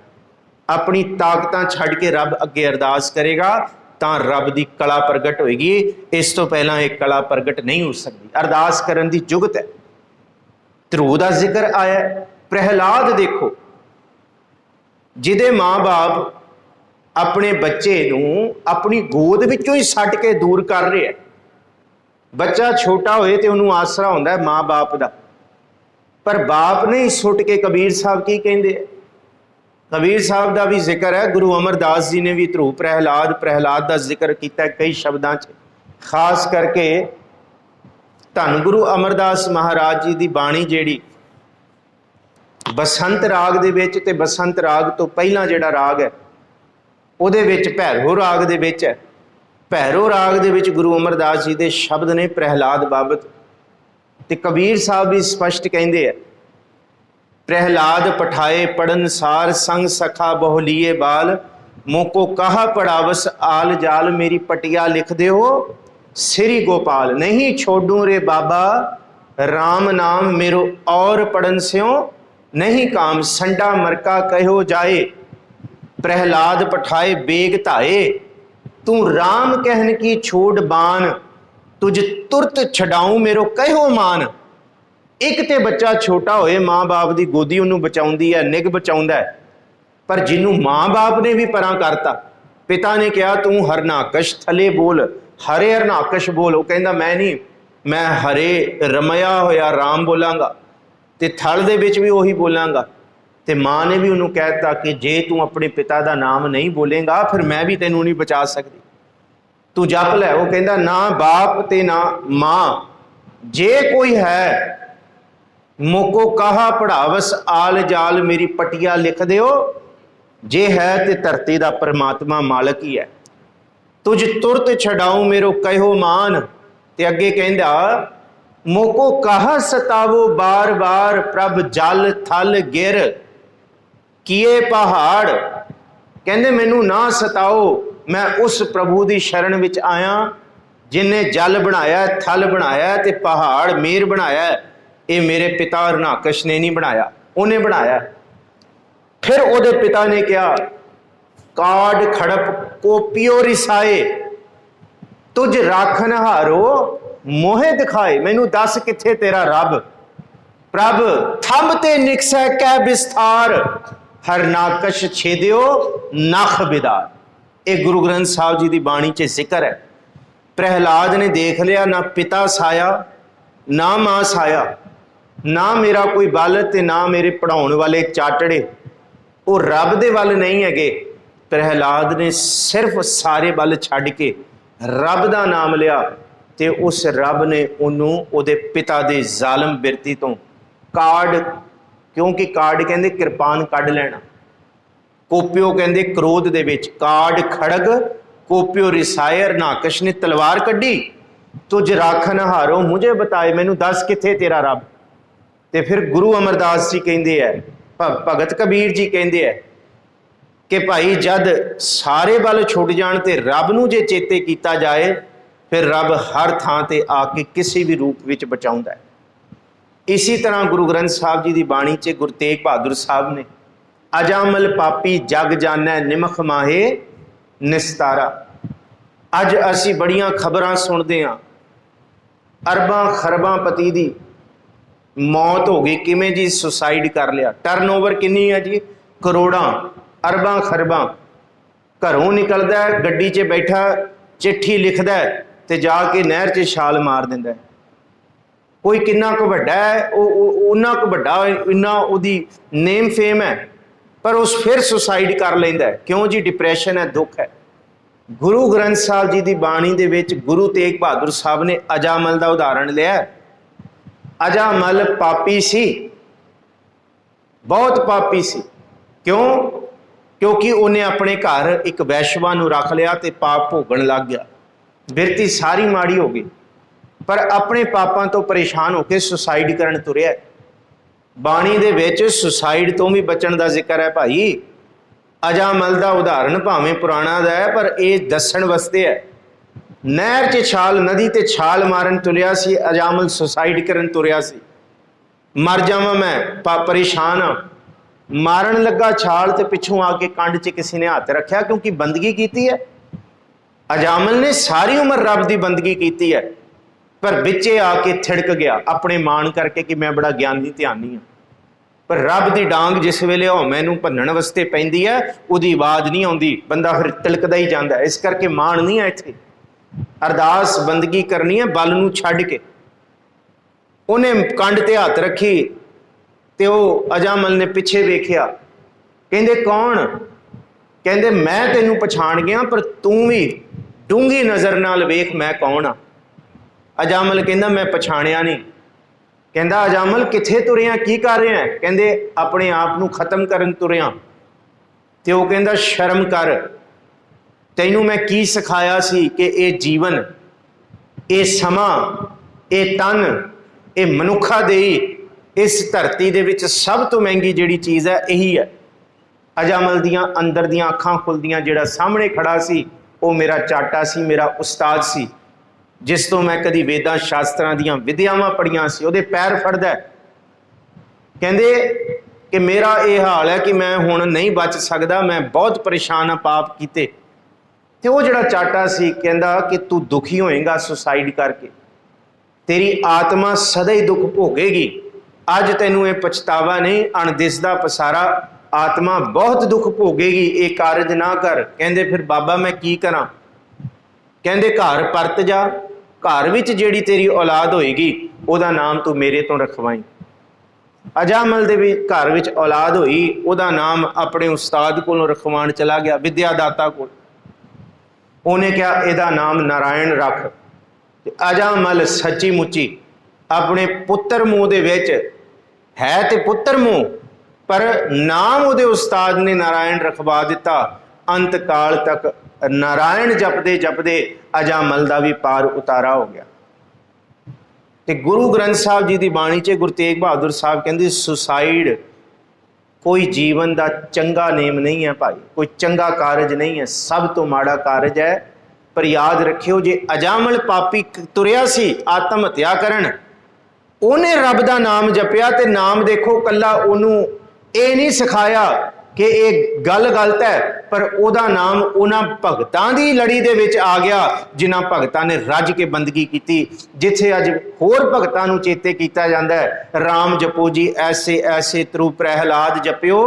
अपनी ताकतां छड्ड के रब अगे अरदास करेगा तां रब की कला प्रगट होएगी। इस तो पहला एक कला प्रगट नहीं हो सकती। अरदास करन दी जुगत है। ध्रुव का जिक्र आया, प्रहलाद देखो जिदे माँ बाप अपने बच्चे नूं अपनी गोद विचों ही सट के दूर कर रहे हैं। बच्चा छोटा होए तो उन्होंने आसरा होंदा है माँ बाप का, पर बाप ने ही सुट के कबीर साहब की कहते हैं। कबीर साहब का भी जिक्र है, गुरु अमरदास जी ने भी ध्रुव प्रहलाद का जिक्र किया कई शब्दों च। खास करके धन गुरु अमरदास महाराज जी की बाणी जिहड़ी बसंत राग दे विच ते बसंत राग तो पहला जिहड़ा राग है उहदे विच भैरव राग दे विच है। भैरव राग दे विच गुरु अमरदास जी के शब्द ने प्रहलाद बाबत, ते कबीर साहब भी स्पष्ट कहते हैं, प्रहलाद पठाए पढ़न सार संग सखा बहुलिए बाल, मोको कहा पढ़ावस आल जाल, मेरी पटिया लिख दे हो श्री गोपाल। नहीं छोड़ू रे बाबा राम नाम मेरो और पढ़न स्यों नहीं काम, संडा मरका कहो जाए प्रहलाद पठाए बेग धाए, तू राम कहन की छोड़ बान, तुझ तुरत छडाऊं मेरो कहो मान। एक ते बच्चा छोटा होए माँ बाप की गोदी उन्होंने बचाउंदी है, निग बचाउंदा है, पर जिन्हों माँ बाप ने भी परां करता। पिता ने कहा तू हरनाकश थले बोल, हरे हरनाकश बोल। वो कहता मैं नहीं, मैं हरे रमया होया राम बोलांगा, ते थल दे विच भी उही बोलांगा। ते माँ ने भी उन्होंने कहता कि जे तू अपने पिता का नाम नहीं बोलेगा फिर मैं भी तेनों नहीं बचा सकती, तू जप लै। वो कहता ना बाप ते ना माँ, जे कोई है मोको कहा पढ़ावस आल जाल, मेरी पटिया लिख दियो। जे है ते धरती का परमात्मा मालक ही है। तुझ तुरत छडाऊं मेरो कहो मान। ते अगे कहंदा मोको कहा सतावो बार बार, प्रभ जल थल गिर किए पहाड़। कहंदे मैनू ना सताओ, मैं उस प्रभु की शरण विच आया जिन्हें जल बनाया, थल बनाया ते पहाड़ मेर बनाया। ये मेरे पिता हरनाकश ने नहीं बनाया, उन्हें बनाया। फिर ओदे पिता ने कहा काड खड़प कोपियो रिसाए, तुझ राखन हारो मोहे दिखाए। मैनू दस किथे तेरा रब। प्रभ थम ते निकसै कै विस्तार, हरनाकश छेदियो नख बिदार। ये गुरु ग्रंथ साहब जी की बाणी च जिक्र है। प्रहलाद ने देख लिया ना पिता साया ना मां साया, ना मेरा कोई बल ते ना मेरे पढ़ाउण वाले चाटड़े, वो रब दे वल नहीं है। प्रहलाद ने सिर्फ सारे बल छड़ के रब का नाम लिया ते उस रब ने उन्होंने उहदे पिता दे जालम बिरती तो काड, क्योंकि काड कहंदे किरपान कढ़ लेना, कोपियो कहंदे क्रोध दे विच, काड खड़ग कोपियो रिसायर, हरनाकश ने तलवार कढ़ी। तुझ राखन हारो मुझे बताए, मैनू दस किथे तेरा रब। ते फिर गुरु अमरदास जी कहंदे है, भगत कबीर जी कहंदे है कि भाई जद सारे बल छुट जाण ते रब नूं जे चेते कीता जाए, फिर रब हर थां ते आके किसी भी रूप विच बचाउंदा है। इसी तरह गुरु ग्रंथ साहब जी की बाणी च गुरु तेग बहादुर साहब ने अजामल पापी जग जानै निमख माहे निस्तारा। अज असी बड़ियां खबरां सुनते हाँ, अरबां खरबां पति दी मौत हो गई, किवें जी सुसाइड कर लिया। टर्नओवर किन्नी है जी? करोड़ां अरबां खरबां। घरों निकलदा है, गड्डी च बैठा चिट्ठी लिखदा है ते जाके नहर च छाल मार दिंदा है। कोई किन्ना को वड्डा है, उन्ना को वड्डा इन्ना उहदी नेम फेम है, पर उस फिर सुसाइड कर लैंदा है। क्यों जी? डिप्रैशन है, दुख है। गुरु ग्रंथ साहब जी की बाणी दे विच गुरु तेग बहादुर साहब ने अजामल का उदाहरण लिया। अजामल पापी सी, बहुत पापी सी। क्यों? क्योंकि उन्हें अपने घर एक वैश्वा नूं रख लिया ते पाप भोगण लग गया, बिरती सारी माड़ी हो गई। पर अपने पापां तो परेशान होकर सुसाइड करन तुरिया। बाणी दे विच सुसाइड तो भी बचण का जिक्र है भाई। अजामल का उदाहरण भावें पुराना दा है, पर यह दस्सण वास्ते है। नहर च छाल, नदी ते छाल मारन तुरिया सी, अजामल सुसाइड करन तुरिया सी। मर जावां मैं, परेशान हाँ। मारन लगा छाल ते पिछों आके कंड च किसी ने हाथ रखा, क्योंकि बंदगी की है। अजामल ने सारी उम्र रब की बंदगी की है, पर बिचे आके थिड़क गया अपने मान करके कि मैं बड़ा ज्ञानी ध्यानी हाँ। पर रब की डांग जिस वेले हौमे नूं भन्नण वास्ते पैंदी है, उहदी आवाज़ नहीं आउंदी, बंदा फिर तिलकदा ही जांदा है। इस करके मान नहीं है इत्थे। अरदास बंदगी करनी है बल नूं छड्ड के। उन्हें कंड ते हथ रखी ते वो अजामल ने पिछे वेख्या, कहंदे कौन? कहंदे मैं तैनूं पछाण गया, पर तूं भी डूंगी नज़र नाल वेख मैं कौन हाँ। अजामल कहंदा मैं पछाणिया नहीं। कहंदा अजामल किथे तुरिया, की कर रहे हैं? कहंदे अपने आप नूं खत्म करन तुरिया। ते वो कहंदा शर्म कर, तैनूं मैं की सिखाया सी कि ये जीवन, ये समा, ये तन, ये मनुखा देई, इस धरती दे विच सब तो महंगी जिहड़ी चीज़ है यही है। अजामल दियां अंदर दियां अखां खुलदियां, जिहड़ा सामने खड़ा सी वो मेरा चाटा सी, मेरा उस्ताद सी, जिस तो मैं कदी वेदां शास्त्रां दियां विद्यावां पढ़ियां सी, उहदे पैर फड़दा है। कहंदे कि मेरा ये हाल है कि मैं हुण नहीं बच सकदा, मैं बहुत परेशान हाँ पाप कीते। ते वो जिहड़ा चाटा सी कहंदा कि तू दुखी होएगा सुसाइड करके, तेरी आत्मा सदा ही दुख भोगेगी। अज तैनूं ये पछतावा नहीं, अणदिसदा पसारा, आत्मा बहुत दुख भोगेगी, ये कारज ना कर। कहंदे फिर बाबा मैं की करा? कहंदे घर परत जा, घर विच जिहड़ी तेरी औलाद होएगी उहदा नाम तू मेरे तो रखवाई। अजामल दे भी घर विच औलाद होई, उहदा नाम अपने उस्ताद कोलों रखवाण चला गया, विद्यादाता कोल। उन्हें कहा इहदा नाम नारायण रख। अजामल सच्ची मुच्ची अपने पुत्र मुँह दे विच है ते पुत्र मुँह, पर नाम उहदे उस्ताद ने नारायण रखवा दिता। अंत काल तक नारायण जपदे जपदे अजामल का भी पार उतारा हो गया। तो गुरु ग्रंथ साहब जी की बाणी च गुरु तेग बहादुर साहब कहते सुसाइड कोई जीवन का चंगा नेम नहीं है भाई, कोई चंगा कारज नहीं है, सब तो माड़ा कारज है। पर याद रखियो जे अजामल पापी तुरिया सी आत्म हत्या करन, उन्हें रब का नाम जपिया ते नाम देखो कला उन्होंने ये नहीं सिखाया कि ये गल गलत है, पर उहदा नाम उन्होंने भगतां दी लड़ी दे विच आ गया जिन्हां भगतां ने रज के बंदगी की। जिथे अज होर भगतां नूं चेते किया जाता है, राम जपो जी ऐसे ऐसे त्रु प्रहलाद जपियो,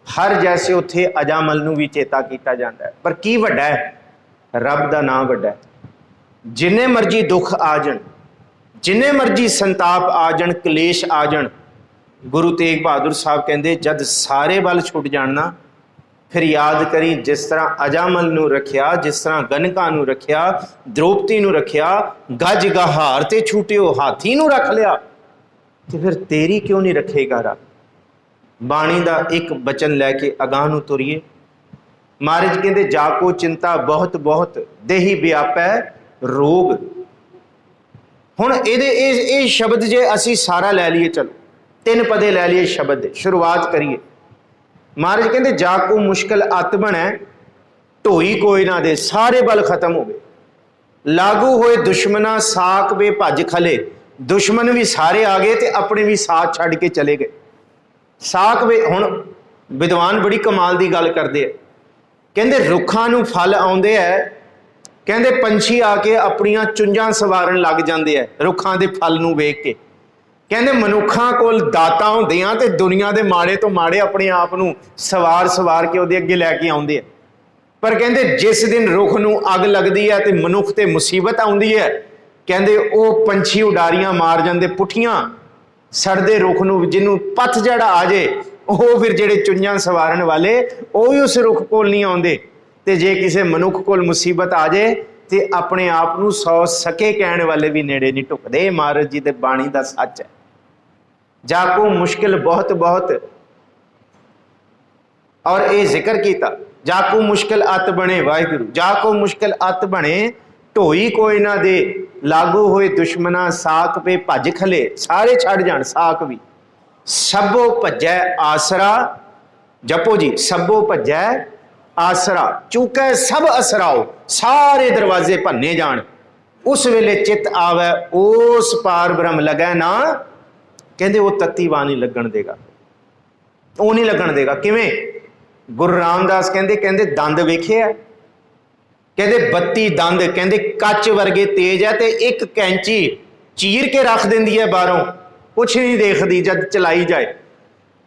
हर जैसे उत्थे अजामल नूं भी चेता किया जाता है। पर की वड्डा है? रब का नाम वड्डा है। जिन्ने मर्जी दुख आ जाण, जिन्ने मर्जी संताप आ जाण, कलेश आ जाण, गुरु तेग बहादुर साहब कहते जद सारे बल छुट जाना, फिर याद करी जिस तरह अजामल नूं रखिया, जिस तरह गनका नूं रखिया, द्रौपदी नूं रखिया, गज गहार ते छूटियो हाथी नूं रख लिया, तो फिर तेरी क्यों नहीं रखेगा रब? बाणी का एक बचन लैके अगाह नूं तुरीए। महाराज कहते जाको चिंता बहुत बहुत देही व्यापै रोग। हुण ये शब्द जे असी सारा लै लीए, चलो 3 पदे लै लीए शब्द दे, शुरुआत करिए। महाराज कहते जाको मुश्किल अत बने ढोई कोई ना दे, सारे बल खत्म हो गए। लागू होए दुश्मना साक वे भज खले, दुश्मन भी सारे आ गए तो अपने भी साथ छड़ के चले गए। साक वे, हुण विद्वान बड़ी कमाल की गल करते हैं, कहते रुखां नूं फल आउंदे है, कहते पंछी आके अपनियां चुंझां सवारन लग जाते हैं रुखां दे फल नूं वेख के। कहते मनुखां कोल दातां हुंदियां ते दुनिया दे माड़े तो माड़े अपने आप नूं सवार सवार के उहदे अगे लैके आउंदे है। पर कहते जिस दिन रुख नूं अग लगदी है ते मनुख ते मुसीबत आउंदी है, कहते वो पंछी उडारियां मार जांदे, पुठियां सड़दे रुख नूं, जिन्हों पतझड़ आ जाए वो फिर जिहड़े चुंझां सवारन वाले वो भी उस रुख कोल नहीं आउंदे। ते जे किसी मनुख कोल मुसीबत आ जाए तो अपने आप नूं 100 सके कहने वाले भी नेड़े नहीं ढुकदे। महाराज जी दे बाणी दा सच है। जाको मुश्किल बहुत बहुत, और ये जिक्र किया जाको मुश्किल अत बने वाहिगुरू, जाको मुश्किल अत बने ढोई कोई ना दे, लागू होए दुश्मना साक पे भज खले, सारे छड़ जाण साक भी। सबो भजै आसरा, जपो जी सबो भजै आसरा, चूकै सब असराओ, सारे दरवाजे भन्ने जाण, उस वेले चित आवे उस पार ब्रह्म लगै ना। कहते वो तत्ती वाह नहीं लगन देगा, वो नहीं लगन देगा। किवें? गुरु रामदास कहते कहते दंद वेखे है, कहते 32 दंद, कहते कच वर्गे तेज है, ते एक कैंची चीर के रख देंदी है बाहरों, कुछ नहीं देखती जब चलाई जाए।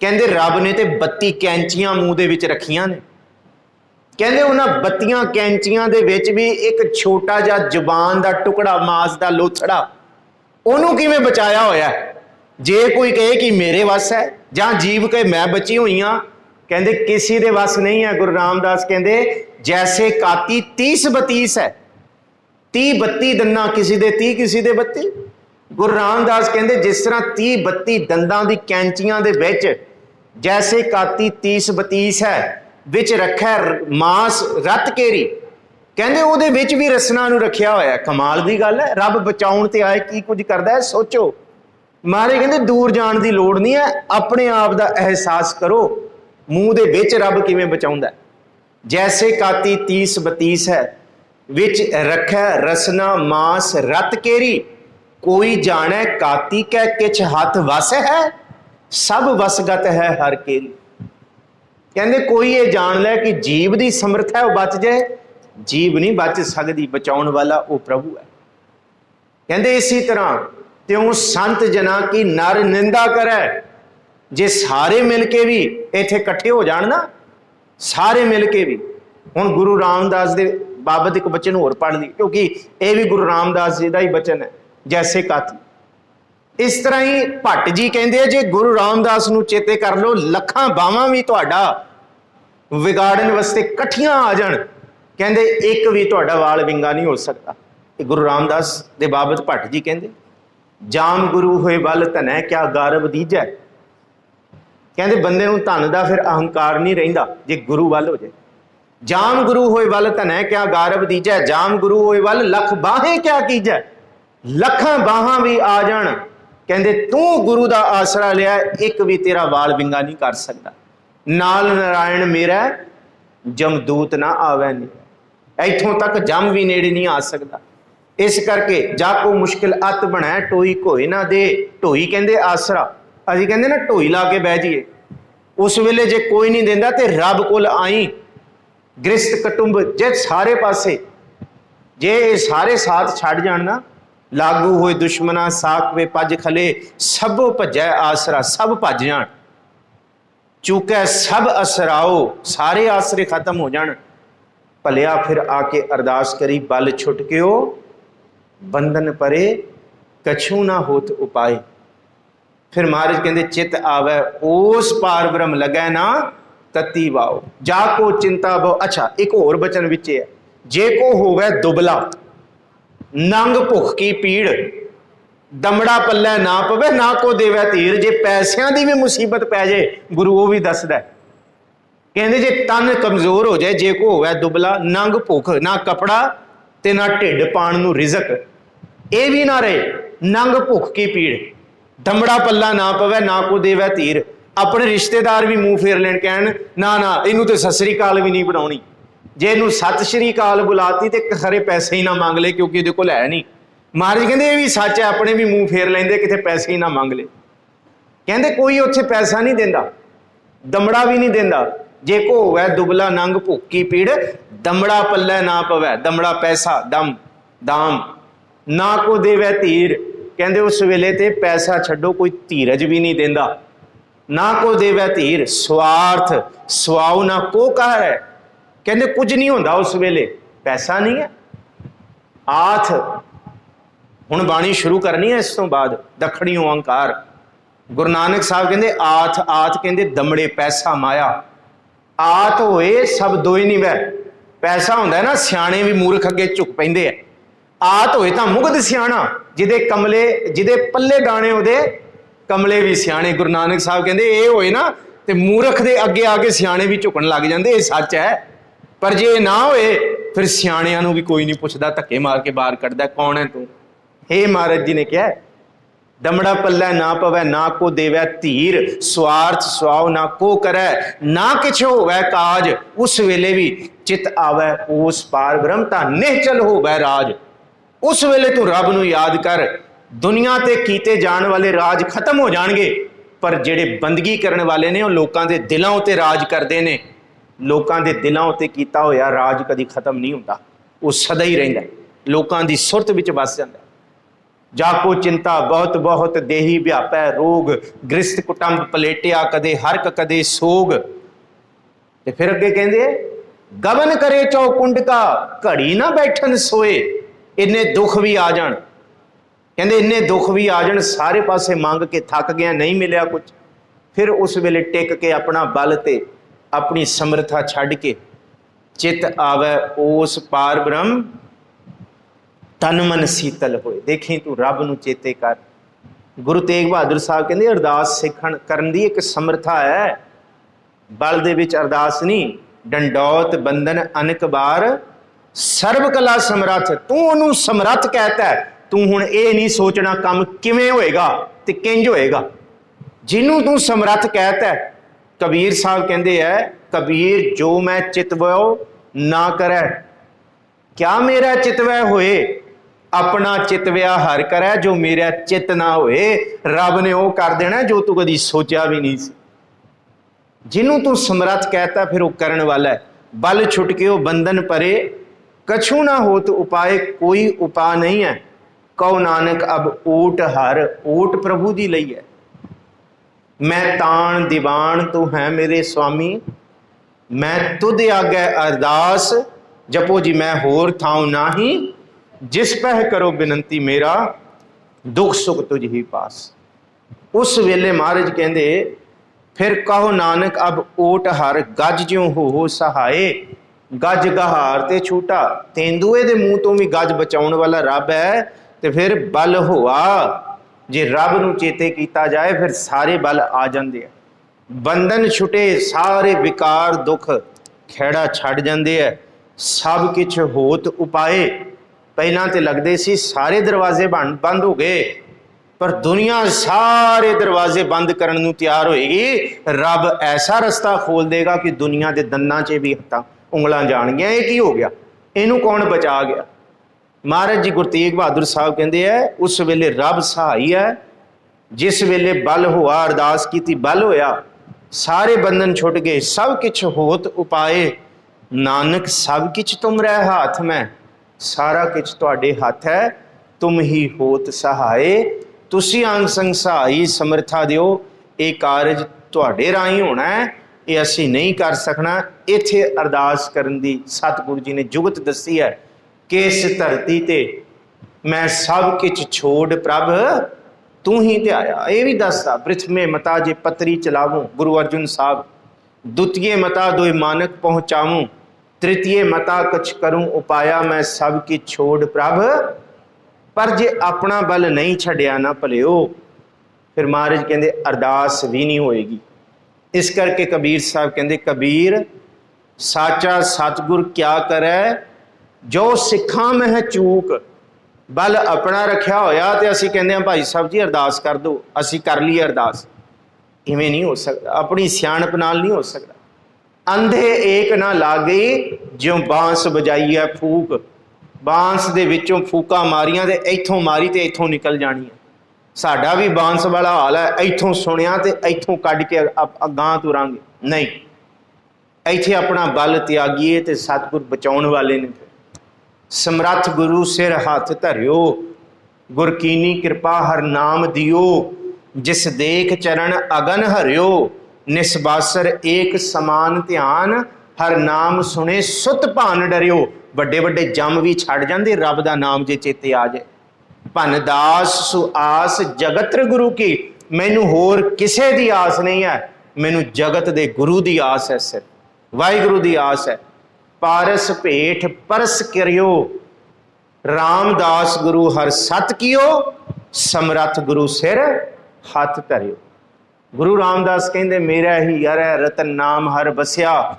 कहते रब ने तो 32 कैंचियां मूँह दे विच रखियां ने। कहते उन्होंने 32 कैंचियां दे विच भी एक छोटा जा जुबान का टुकड़ा, मांस का लोथड़ा, उन्होंने किवें बचाया होया है? जे कोई कहे कि मेरे वस है, जां जीव कहे मैं बची हुई हाँ, कहते किसी दे वस नहीं है। गुरु रामदास कहते जैसे काती 30-32 है, 30-32 दंदा, किसी दे 30 किसी दे 32। गुरु रामदास कहते जिस तरह 30-32 दंदां दी कैंचियां दे विच जैसे काती 30-32 है, विच रखा मांस रत केरी, कहते उहदे विच भी रसना नूं रखिया होया। कमाल दी गल है। रब बचाउण ते आए की कुछ करदा है, सोचो। महाराज कहते दूर जाण दी लोड़ नहीं है, अपने आप दा एहसास करो मूँह दे विच रब किवें बचाउंदा है। जैसे काती 30-32 है, विच रखै रसना मांस रत केरी, कोई जाने काती कै किछ हथ वस है, सब वसगत है हर केरी। कहते कोई ये जान लै कि जीव की समर्थ है वो बच जाए, जीव नहीं बच सकती, बचाउण वाला वो प्रभु है। कहते इसी तरह त्यों संत जना की नर निंदा करे, जे सारे मिल के भी इत्थे इकट्ठे हो जाण ना, सारे मिल के भी। हुण गुरु रामदास दे बाबत एक बचन होर पढ़ ली, क्योंकि यह भी गुरु रामदास जी का ही बचन है। जैसे काती इस तरह ही भट्ट जी कहते हैं जे गुरु रामदास नूं चेते कर लो, लखां बावां भी तुहाडा विगाड़न वास्ते कट्ठियां आ जाण, कहते एक भी तुहाडा वाल विंगा नहीं हो सकता। गुरु रामदास दे बाबत भट्ट जी कहते जाम गुरु होए बल धनै क्या गारव दीजै। कहते बंदे नूं धन दा फिर अहंकार नहीं रहिंदा जे गुरु वल हो जाए। जाम गुरु होए वल धनै क्या गारब दीजै, जाम गुरु होए वल लख बाहें क्या कीजै। लखां बाहां भी आ जाण, कहंदे तू गुरु दा आसरा लिया, एक भी तेरा वाल विंगा नहीं कर सकता। नाल नारायण मेरा जमदूत ना आवे नहीं, इथों तक जम भी नेड़े नहीं आ सकता। इस करके जाको मुश्किल अत बना टोई कोई ना दे। ढोई कहंदे आसरा, असीं कहंदे ना ढोई ला के बह जाइए। उस वेले जे कोई नहीं देंदा ते रब कोल आई। गृहस्थ कुटुंब जे सारे पासे जे सारे साथ छड़ जाण ना, लागू होए दुश्मना साक वे पज खले, सबो भजै आसरा, सब भज जाण, चूकै सब असराओ, सारे आसरे खत्म हो जाण। भलिया फिर आके अरदास करी, बल छुट के ओ बंधन परे, कछु ना होत उपाय। फिर महाराज कहते चित आवे उस पार ब्रह्म लगै ना तती वाओ, जाको चिंता बहु। अच्छा एक होर बचन विच है, जे को होवे दुबला, नंग भुख की पीड़, दमड़ा पल्ले ना पवे, ना को देवे धीर। जे पैसियां दी भी मुसीबत पै जाए, गुरु वो भी दसदा कहंदे जे तन कमजोर हो जाए, जे को होवे दुबला, नंग भुख, ना कपड़ा ते ना ढिड पाण नूं रिजक, ये भी ना रहे, नंग भुख की पीड़, दमड़ा पल्ला ना पवे, ना को देवे धीर। अपने रिश्तेदार भी मुंह फेर लेन, कहन ना ना इनू तो सत श्री अकाल भी नहीं बुलाउणी, जे इनू सत श्री अकाल बुलाती तो खरे पैसे ही ना मंग ले, क्योंकि इहदे कोल है नहीं। महाराज कहंदे ये भी सच है, अपने भी मुंह फेर लेंदे, किते पैसे ही ना मंग ले। कहंदे कोई उत्थे पैसा नहीं देंदा, दमड़ा भी नहीं देंदा। जे को होवे दुबला नंग भुख की पीड़, दमड़ा पल्ले ना पवे, दमड़ा पैसा दम दाम, ना को देवे धीर। कहंदे उस वेले ते पैसा छड्डो, कोई धीरज भी नहीं देंदा, ना को देवे धीर। स्वार्थ स्वाऊ ना को कह है, कहंदे कुछ नहीं होंदा उस वेले, पैसा नहीं है। आथ हुण बाणी शुरू करनी है इस तो बाद, दखणी ओंकार। गुरु नानक साहब कहंदे आथ आथ, कहंदे दमड़े पैसा माया। आत होए सब दोई नहीं वै, पैसा हुंदा है ना सियाणे भी मूर्ख अगे झुक पैंदे है। आत होए तां मुगध सियाणा, जिदे कमले जिदे पल्ले दाणे उहदे कमले भी सियाणे। गुरु नानक साहब कहंदे ये होए ना ते मूर्ख दे अगे आके सियाणे भी झुकण लग जांदे, ये सच है। पर जे ना होए फिर सियाणियां नूं भी कोई नहीं पुछदा, धक्के मार के बाहर कढदा, कौन है तू। हे महाराज जी ने कहा दमड़ा पल्लै ना पवै, ना को देवै धीर। स्वार्थ स्वाव ना को करै, ना किछ होवै काज। उस वेले भी चित आवे उस पार ब्रह्म, तां निहचल होवै राज। उस वेले तू रब नूं याद कर, दुनिया ते कीते जाण वाले राज खत्म हो जाणगे, पर जिहड़े बंदगी करन वाले ने, वो लोकां दे दिलां उत्ते राज करदे ने। लोकां दे दिलां उत्ते कीता होया राज कदी खत्म नहीं हुंदा, वो सदा ही रहिंदा, लोकां दी सुरत विच वस जांदा। जाको चिंता बहुत बहुत देही व्यापै रोग, गृहस्थ कुटुंब पलेटिया कदे हरक कदे सोग। ते फिर अगे कहंदे गवन करे चौकुंड का, घड़ी ना बैठन सोए। इन्ने दुख भी आ जाण, कहंदे इन्ने दुख भी आ जाण, सारे पासे मंग के थक गया, नहीं मिलिया कुछ, फिर उस वेले टिक के अपना बल ते अपनी समर्था छड्ड के चित आवे उस पार ब्रह्म, तन मन शीतल होए। देखी तू रब नूं चेते कर। गुरु तेग बहादुर साहब कहंदे अरदास सिखण करन दी एक समर्था है, बल दे विच अरदास नहीं। डंडौत बंधन अनक बार, सर्व कला समर्थ। तू उन्होंने समर्थ कहता है, तू हुण ये नहीं सोचना काम किवें होएगा ते किंज होएगा। जिन्हों तू समर्थ कहता है, कबीर साहब कहते हैं कबीर जो मैं चितवयो ना करे, क्या मेरा चितवय होए, अपना चितवया हर करे, जो मेरा चित ना होए रब ने वो कर देना जो तू कदी सोचा भी नहीं सी। जिन्हों तू समर्थ कहता फिर वो करने वाला है। बल छुट के वो बंधन परे, कछु ना हो तो उपाय, कोई उपाय नहीं है। कहो नानक अब ऊट हर, ऊट प्रभु जी लई है। मैं तान दीवान तू है मेरे स्वामी, मैं तुद आगे अरदास, जपो जी मैं होर थाऊं नाही, जिस पह करो बिनती मेरा, दुख सुख तुझ ही पास। उस वेले महाराज कहंदे फिर कहो नानक अब ओट हर, गज ज्यों हो सहाय। गज गहार ते छूटा, तेंदुए दे मुंह तो भी गज बचाउण वाला रब है। ते फिर बल होआ, जे रब नूं चेते कीता जाए फिर सारे बल आ जांदे। बंधन छुटे सारे विकार दुख, ਖਹਿੜਾ ਛੱਡ ਜਾਂਦੇ ਹੈ। ਸਭ ਕੁਛ ਹੋਤ ਉਪਾਏ। ਪਹਿਲਾਂ ਤੇ ਲੱਗਦੇ ਸੀ ਸਾਰੇ ਦਰਵਾਜ਼ੇ ਬੰਦ ਹੋ ਗਏ, ਪਰ ਦੁਨੀਆ ਸਾਰੇ ਦਰਵਾਜ਼ੇ ਬੰਦ ਕਰਨ ਨੂੰ ਤਿਆਰ ਹੋਏਗੀ। ਰੱਬ ਐਸਾ ਰਸਤਾ ਖੋਲ ਦੇਗਾ ਕਿ ਦੁਨੀਆ ਦੇ ਦੰਦਾਂ 'ਚ ਵੀ ਹੱਥਾਂ ਉਂਗਲਾਂ ਜਾਣਗੀਆਂ। ਇਹ ਕੀ ਹੋ ਗਿਆ? ਇਹਨੂੰ ਕੌਣ ਬਚਾ ਗਿਆ? ਮਹਾਰਾਜ ਜੀ ਗੁਰੂ ਤੇਗ ਬਹਾਦਰ ਸਾਹਿਬ ਕਹਿੰਦੇ ਹੈ, ਉਸ ਵੇਲੇ ਰੱਬ ਸਹਾਈ ਹੈ। ਜਿਸ ਵੇਲੇ ਬਲ ਹੋਆ, ਅਰਦਾਸ ਕੀਤੀ, ਬਲ ਹੋਇਆ, ਸਾਰੇ ਬੰਧਨ ਛੁੱਟ ਗਏ। ਸਭ ਕੁਛ ਹੋਤ ਉਪਾਏ, ਨਾਨਕ ਸਭ ਕੁਛ ਤੁਮਰੇ ਹੱਥ ਮੈਂ। ਸਾਰਾ ਕੁਛ ਤੁਹਾਡੇ ਹੱਥ ਹੈ, ਤੁਮ ਹੀ ਹੋਤ ਸਹਾਏ। ਤੁਸੀਂ ਅੰਗ ਸੰਗ ਸਹਾਈ ਸਮਰਥਾ ਦਿਓ। ਇਹ ਕਾਰਜ ਤੁਹਾਡੇ ਰਾਹੀਂ ਹੋਣਾ ਹੈ, ਇਹ ਅਸੀਂ ਨਹੀਂ ਕਰ ਸਕਣਾ। ਇੱਥੇ ਅਰਦਾਸ ਕਰਨ ਦੀ ਸਤਿਗੁਰੂ ਜੀ ਨੇ ਜੁਗਤ ਦੱਸੀ ਹੈ ਕਿ ਇਸ ਧਰਤੀ ਤੇ ਮੈਂ ਸਭ ਕੁਛ ਛੋੜ ਪ੍ਰਭ ਤੂੰ ਹੀ ਧਿਆਇਆ। ਇਹ ਵੀ ਦੱਸਦਾ, ਪ੍ਰਿਥਮੇ ਮਤਾ ਜੇ ਪਤਰੀ ਚਲਾਵੂੰ, ਗੁਰੂ ਅਰਜੁਨ ਸਾਹਿਬ। ਦੁਤੀਏ ਮਤਾ ਦੋਇ ਮਾਨਕ ਪਹੁੰਚਾਵੂੰ, ਤ੍ਰਿਤੀਏ ਮਤਾ ਕੁਛ ਕਰੂੰ ਉਪਾਇਆ, ਮੈਂ ਸਭ ਕੀ ਛੋੜ ਪ੍ਰਭ। ਪਰ ਜੇ ਆਪਣਾ ਬਲ ਨਹੀਂ ਛੱਡਿਆ ਨਾ ਭਲਿਓ, ਫਿਰ ਮਹਾਰਾਜ ਕਹਿੰਦੇ ਅਰਦਾਸ ਵੀ ਨਹੀਂ ਹੋਏਗੀ। ਇਸ ਕਰਕੇ ਕਬੀਰ ਸਾਹਿਬ ਕਹਿੰਦੇ, ਕਬੀਰ ਸਾਚਾ ਸਤਿਗੁਰ ਕਿਆ ਕਰੈ, ਜੋ ਸਿੱਖਾਂ ਮਹਿ ਚੂਕ। ਬਲ ਆਪਣਾ ਰੱਖਿਆ ਹੋਇਆ ਤੇ ਅਸੀਂ ਕਹਿੰਦੇ ਹਾਂ ਭਾਈ ਸਾਹਿਬ ਜੀ ਅਰਦਾਸ ਕਰ ਦਿਓ, ਅਸੀਂ ਕਰ ਲਈਏ ਅਰਦਾਸ। ਇਵੇਂ ਨਹੀਂ ਹੋ ਸਕਦਾ, ਆਪਣੀ ਸਿਆਣਪ ਨਾਲ ਨਹੀਂ ਹੋ ਸਕਦਾ। ਅੰਧੇ ਏਕ ਨਾ ਲਾਗਈ, ਜਿਉਂ ਬਾਂਸ ਵਜਾਈ ਹੈ ਫੂਕ। ਬਾਂਸ ਦੇ ਵਿੱਚੋਂ ਫੂਕਾਂ ਮਾਰੀਆਂ ਤੇ ਇੱਥੋਂ ਮਾਰੀ ਤੇ ਇੱਥੋਂ ਨਿਕਲ ਜਾਣੀ ਹੈ। ਸਾਡਾ ਵੀ ਬਾਂਸ ਵਾਲਾ ਹਾਲ ਹੈ, ਇੱਥੋਂ ਸੁਣਿਆ ਤੇ ਇੱਥੋਂ ਕੱਢ ਕੇ ਅਗਾਂਹ ਤੁਰਾਂਗੇ। ਨਹੀਂ, ਇੱਥੇ ਆਪਣਾ ਬਲ ਤਿਆਗੀਏ ਤੇ ਸਤਿਗੁਰ ਬਚਾਉਣ ਵਾਲੇ ਨੇ। ਸਮਰੱਥ ਗੁਰੂ ਸਿਰ ਹੱਥ ਧਰਿਓ, ਗੁਰ ਕੀਨੀ ਕਿਰਪਾ ਹਰ ਨਾਮ ਦਿਓ। ਜਿਸ ਦੇਖ ਚਰਨ ਅਗਨ ਹਰਿਓ, ਨਿਸਬਾਸਰ ਏਕ ਸਮਾਨ ਧਿਆਨ। ਹਰ ਨਾਮ ਸੁਣੇ ਸੁਤ ਭਾਨ ਡਰਿਓ। ਵੱਡੇ ਵੱਡੇ ਜੰਮ ਵੀ ਛੱਡ ਜਾਂਦੇ ਰੱਬ ਦਾ ਨਾਮ ਜੇ ਚੇਤੇ ਆ ਜਾਏ। ਭਨ ਦਾਸ ਸੁਆਸ ਜਗਤਰ ਗੁਰੂ ਕੀ। ਮੈਨੂੰ ਹੋਰ ਕਿਸੇ ਦੀ ਆਸ ਨਹੀਂ ਹੈ, ਮੈਨੂੰ ਜਗਤ ਦੇ ਗੁਰੂ ਦੀ ਆਸ ਹੈ, ਸਿਰ ਵਾਹਿਗੁਰੂ ਦੀ ਆਸ ਹੈ। ਪਾਰਸ ਭੇਟ ਪਰਸ ਕਰਿਓ, ਰਾਮਦਾਸ ਗੁਰੂ ਹਰ ਸਤ ਕੀਓ। ਸਮਰੱਥ ਗੁਰੂ ਸਿਰ ਹੱਥ ਧਰਿਓ। ਗੁਰੂ ਰਾਮਦਾਸ ਕਹਿੰਦੇ, ਮੇਰਾ ਹੀ ਯਰ ਹੈ ਰਤਨ ਨਾਮ ਹਰ ਬਸਿਆ।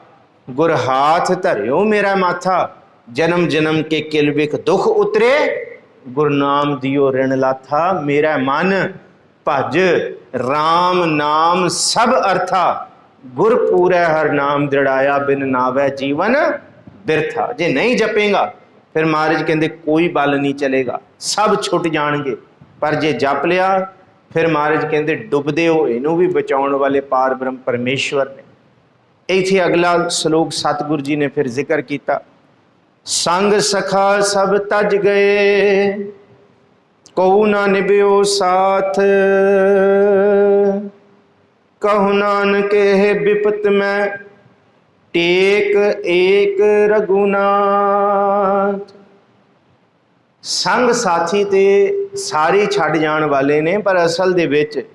ਗੁਰ ਹਾਥ ਧਰਿਓ ਮੇਰਾ ਮਾਥਾ, ਜਨਮ ਜਨਮ ਕੇ ਕਿਲ ਬਿਖ ਦੁਖ ਉਤਰੇ। ਗੁਰਨਾਮ ਦਿਓ ਰਿਣ ਲਾਥਾ। ਮੇਰਾ ਮਨ ਭਜ ਰਾਮ ਨਾਮ ਸਭ ਅਰਥਾ। ਗੁਰ ਪੂਰੈ ਹਰ ਨਾਮ ਦ੍ਰਿੜਾਇਆ, ਬਿਨ ਨਾਵੈ ਜੀਵਨ ਬਿਰਥਾ। ਜੇ ਨਹੀਂ ਜਪੇਗਾ ਫਿਰ ਮਹਾਰਾਜ ਕਹਿੰਦੇ ਕੋਈ ਬਲ ਨਹੀਂ ਚਲੇਗਾ, ਸਭ ਛੁੱਟ ਜਾਣਗੇ। ਪਰ ਜੇ ਜਪ ਲਿਆ ਫਿਰ ਮਹਾਰਾਜ ਕਹਿੰਦੇ ਡੁੱਬਦੇ ਹੋਏ ਨੂੰ ਵੀ ਬਚਾਉਣ ਵਾਲੇ ਪਾਰ ਬ੍ਰਹਮ ਪਰਮੇਸ਼ਵਰ ਨੇ। ਇੱਥੇ ਅਗਲਾ ਸ਼ਲੋਕ ਸਤਿਗੁਰੂ ਜੀ ਨੇ ਫਿਰ ਜ਼ਿਕਰ ਕੀਤਾ। ਸੰਗ ਸਖਾ ਸਭ ਤਜ ਗਏ, ਕਹੂ ਨਾ ਨਿਭਿਓ ਸਾਥ। ਕਹੂ ਨਾਨਕ ਇਹ ਬਿਪਤ ਮੈਂ, ਟੇਕ ਏਕ ਰਘੁਨਾਥ। ਸੰਗ ਸਾਥੀ ਤੇ ਸਾਰੇ ਛੱਡ ਜਾਣ ਵਾਲੇ ਨੇ, ਪਰ ਅਸਲ ਦੇ ਵਿੱਚ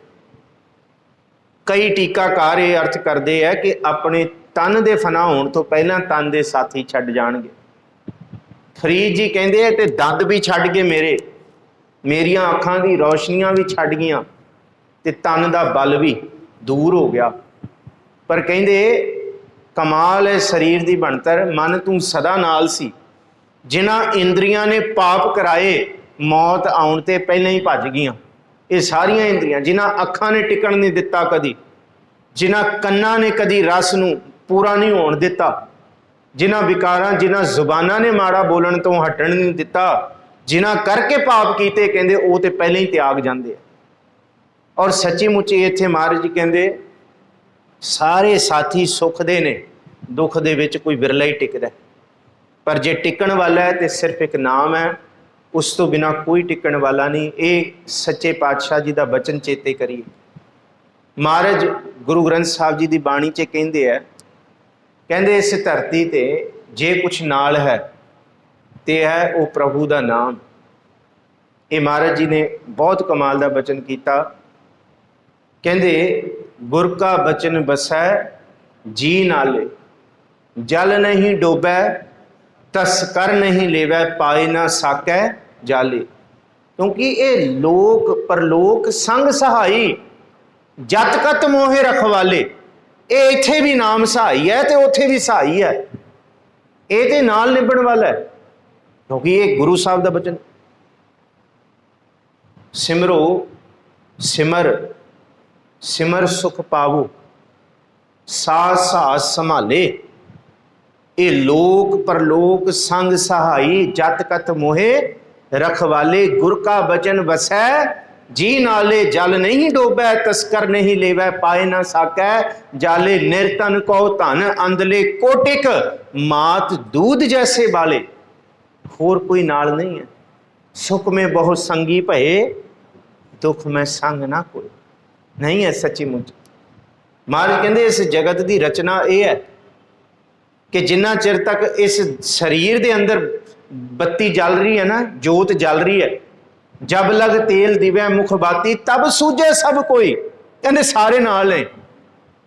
ਕਈ ਟੀਕਾਕਾਰ ਇਹ ਅਰਥ ਕਰਦੇ ਆ ਕਿ ਆਪਣੇ ਤਨ ਦੇ ਫਨਾ ਹੋਣ ਤੋਂ ਪਹਿਲਾਂ ਤਨ ਦੇ ਸਾਥੀ ਛੱਡ ਜਾਣਗੇ। ਫਰੀਦ ਜੀ ਕਹਿੰਦੇ ਆ ਤੇ ਦੰਦ ਵੀ ਛੱਡ ਗਏ ਮੇਰੇ, ਮੇਰੀਆਂ ਅੱਖਾਂ ਦੀ ਰੌਸ਼ਨੀਆਂ ਵੀ ਛੱਡ ਗਈਆਂ ਤੇ ਤਨ ਦਾ ਬਲ ਵੀ ਦੂਰ ਹੋ ਗਿਆ। ਪਰ ਕਹਿੰਦੇ ਕਮਾਲ ਹੈ ਸਰੀਰ ਦੀ ਬਣਤਰ, ਮਨ ਤੂੰ ਸਦਾ ਨਾਲ ਸੀ। ਜਿਨ੍ਹਾਂ ਇੰਦਰੀਆਂ ਨੇ ਪਾਪ ਕਰਾਏ, ਮੌਤ ਆਉਣ ਤੇ ਪਹਿਲਾਂ ਹੀ ਭੱਜ ਗਈਆਂ। ਇਹ ਸਾਰੀਆਂ ਇੰਦਰੀਆਂ, ਜਿਨ੍ਹਾਂ ਅੱਖਾਂ ਨੇ ਟਿਕਣ ਨਹੀਂ ਦਿੱਤਾ ਕਦੀ, ਜਿਨ੍ਹਾਂ ਕੰਨਾਂ ਨੇ ਕਦੀ ਰਸ ਨੂੰ ਪੂਰਾ ਨਹੀਂ ਹੋਣ ਦਿੱਤਾ, ਜਿਨ੍ਹਾਂ ਵਿਕਾਰਾਂ, ਜਿਨ੍ਹਾਂ ਜ਼ੁਬਾਨਾਂ ਨੇ ਮਾੜਾ ਬੋਲਣ ਤੋਂ ਹਟਣ ਨਹੀਂ ਦਿੱਤਾ, ਜਿਨ੍ਹਾਂ ਕਰਕੇ ਪਾਪ ਕੀਤੇ, ਕਹਿੰਦੇ ਉਹ ਤੇ ਪਹਿਲਾਂ ਹੀ ਤਿਆਗ ਜਾਂਦੇ ਆ। ਔਰ ਸੱਚੀ ਮੁੱਚੀ ਇੱਥੇ ਮਹਾਰਾਜ ਜੀ ਕਹਿੰਦੇ ਸਾਰੇ ਸਾਥੀ ਸੁੱਖ ਦੇ ਨੇ, ਦੁੱਖ ਦੇ ਵਿੱਚ ਕੋਈ ਵਿਰਲਾ ਹੀ ਟਿਕਦਾ। ਪਰ ਜੇ ਟਿਕਣ ਵਾਲਾ ਹੈ ਤੇ ਸਿਰਫ ਇੱਕ ਨਾਮ ਹੈ, ਉਸ ਤੋਂ ਬਿਨਾਂ ਕੋਈ ਟਿਕਣ ਵਾਲਾ ਨਹੀਂ। ਇਹ ਸੱਚੇ ਪਾਤਸ਼ਾਹ ਜੀ ਦਾ ਬਚਨ ਚੇਤੇ ਕਰੀਏ। ਮਹਾਰਾਜ ਗੁਰੂ ਗ੍ਰੰਥ ਸਾਹਿਬ ਜੀ ਦੀ ਬਾਣੀ 'ਚ ਕਹਿੰਦੇ ਆ, ਕਹਿੰਦੇ ਇਸ ਧਰਤੀ ਤੇ ਜੇ ਕੁਛ ਨਾਲ ਹੈ ਤੇ ਹੈ ਉਹ ਪ੍ਰਭੂ ਦਾ ਨਾਮ। ਇਹ ਮਹਾਰਾਜ ਜੀ ਨੇ ਬਹੁਤ ਕਮਾਲ ਦਾ ਬਚਨ ਕੀਤਾ। ਕਹਿੰਦੇ ਗੁਰ ਕਾ ਬਚਨ ਬਸੈ ਜੀ ਨਾਲੇ, ਜਲ ਨਹੀਂ ਡੋਬੈ ਤਸ ਕਰ ਨਹੀਂ ਲੇਵੈ, ਪਾਏ ਨਾ ਸਾਕੈ ਜਾਲੇ। ਕਿਉਂਕਿ ਇਹ ਲੋਕ ਪਰਲੋਕ ਸੰਗ ਸਹਾਈ, ਜਤ ਕਤ ਮੋਹੇ ਰਖਵਾਲੇ। ਇਹ ਇੱਥੇ ਵੀ ਨਾਮ ਸਹਾਈ ਹੈ ਤੇ ਉੱਥੇ ਵੀ ਸਹਾਈ ਹੈ। ਇਹ ਤੇ ਨਾਲ ਨਿਭਣ ਵਾਲਾ ਹੈ, ਕਿਉਂਕਿ ਇਹ ਗੁਰੂ ਸਾਹਿਬ ਦਾ ਬਚਨ। ਸਿਮਰੋ ਸਿਮਰ ਸਿਮਰ ਸੁਖ ਪਾਵੋ, ਸਾਥ ਸਾਥ ਸੰਭਾਲੇ। ਇਹ ਲੋਕ ਪਰਲੋਕ ਸੰਗ ਸਹਾਈ, ਜਤ ਕਤ ਮੋहे रखवाले। गुर का बचन वसै जी नाले, जल नहीं डोबै तस्कर नहीं लेवै, पाए ना साकै जाले। निर्तन को धन अंधले कोटिक, मात दूध जैसे बाले। होर कोई नाल नहीं है। सुख में बहुत संगी भये, दुख में संग ना कोई। नहीं है सच्ची मुच। महाराज कहते इस जगत की रचना यह है कि जिन्ना चिर तक इस शरीर के अंदर बत्ती जल रही है ना, जोत जल रही है, जब लग तेल दिवै मुख बाती, तब सूझे सब कोई। कहते सारे नाल ने।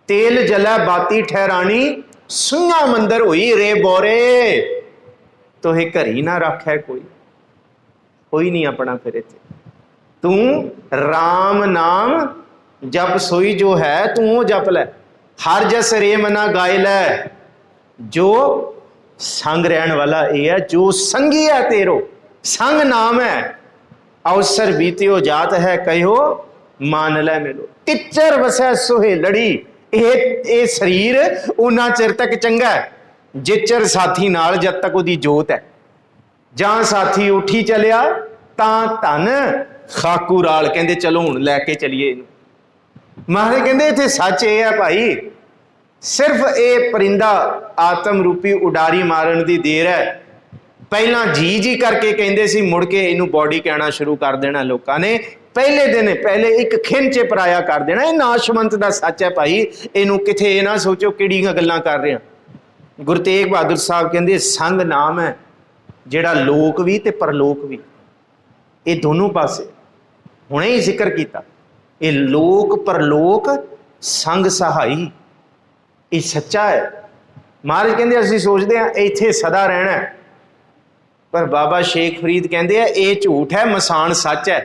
तेल जलै बाती ठहरानी, सुइयां मंदर हुई रे बोरे। तो ये घरी ना रखै कोई नहीं अपना। फिर इत्थे तू राम नाम जप सोई जो है, तू वो जप लै। हर जस रे मना गाय लै, जो संग रहन वाला ये है, जो संगी है तेरो। संग नाम है, अवसर बीतियो जात है, कहो मान लै मिलो। टिच्चर वसै सोहे लड़ी। ये शरीर उन्ना चिर तक चंगा है जिचर साथी नाल, जब तक उदी जोत है। जां साथी उठी चलिया तां धन खाकू राल। कहंदे चलो हुण लैके चलीए। महाराज कहंदे इत्थे सच ये है भाई, सिर्फ ये परिंदा आत्म रूपी उडारी मारन की देर है। पहला जी करके कहते सी, मुड़ के इनू बॉडी कहना शुरू कर देना लोगों ने। पहले दिन पहले एक खिंच पराया कर देना। ये नाशवंत का सच है भाई, इनू किथे ना सोचो किहड़ियां गल्लां कर रहे हैं। गुरु तेग बहादुर साहब कहते संग नाम है जिहड़ा लोक भी ते परलोक भी, ये दोनों पासे हुणे ही जिक्र किया। ये लोक परलोक संग सहाई, ये सच्चा है। महाराज कहते असीं सोचते हैं इत्थे सदा रहना है, पर बाबा शेख फरीद कहते हैं ये झूठ है, मसान सच है।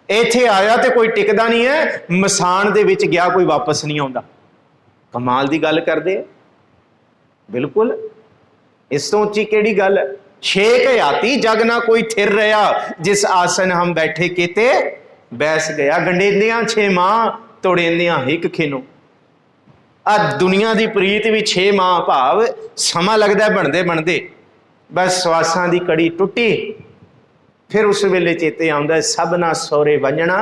इत्थे आया तो कोई टिकदा नहीं है, मसान दे विच गया कोई वापस नहीं आउंदा। कमाल की गल करदे बिल्कुल। इस तो उच्ची किहड़ी गल है। शेख हयाती जग ना कोई थिर रहा, जिस आसन हम बैठे केते बैस गया। गंडेंदियां 6 माह तोड़ेंदियां हिक खिनो। आ दुनिया की प्रीत भी 6 माह, भाव समा लगता है बनते बनते। बस श्वासां की कड़ी टुटी, फिर उस वेले चेते आउंदा है सबना सौरे वंजना,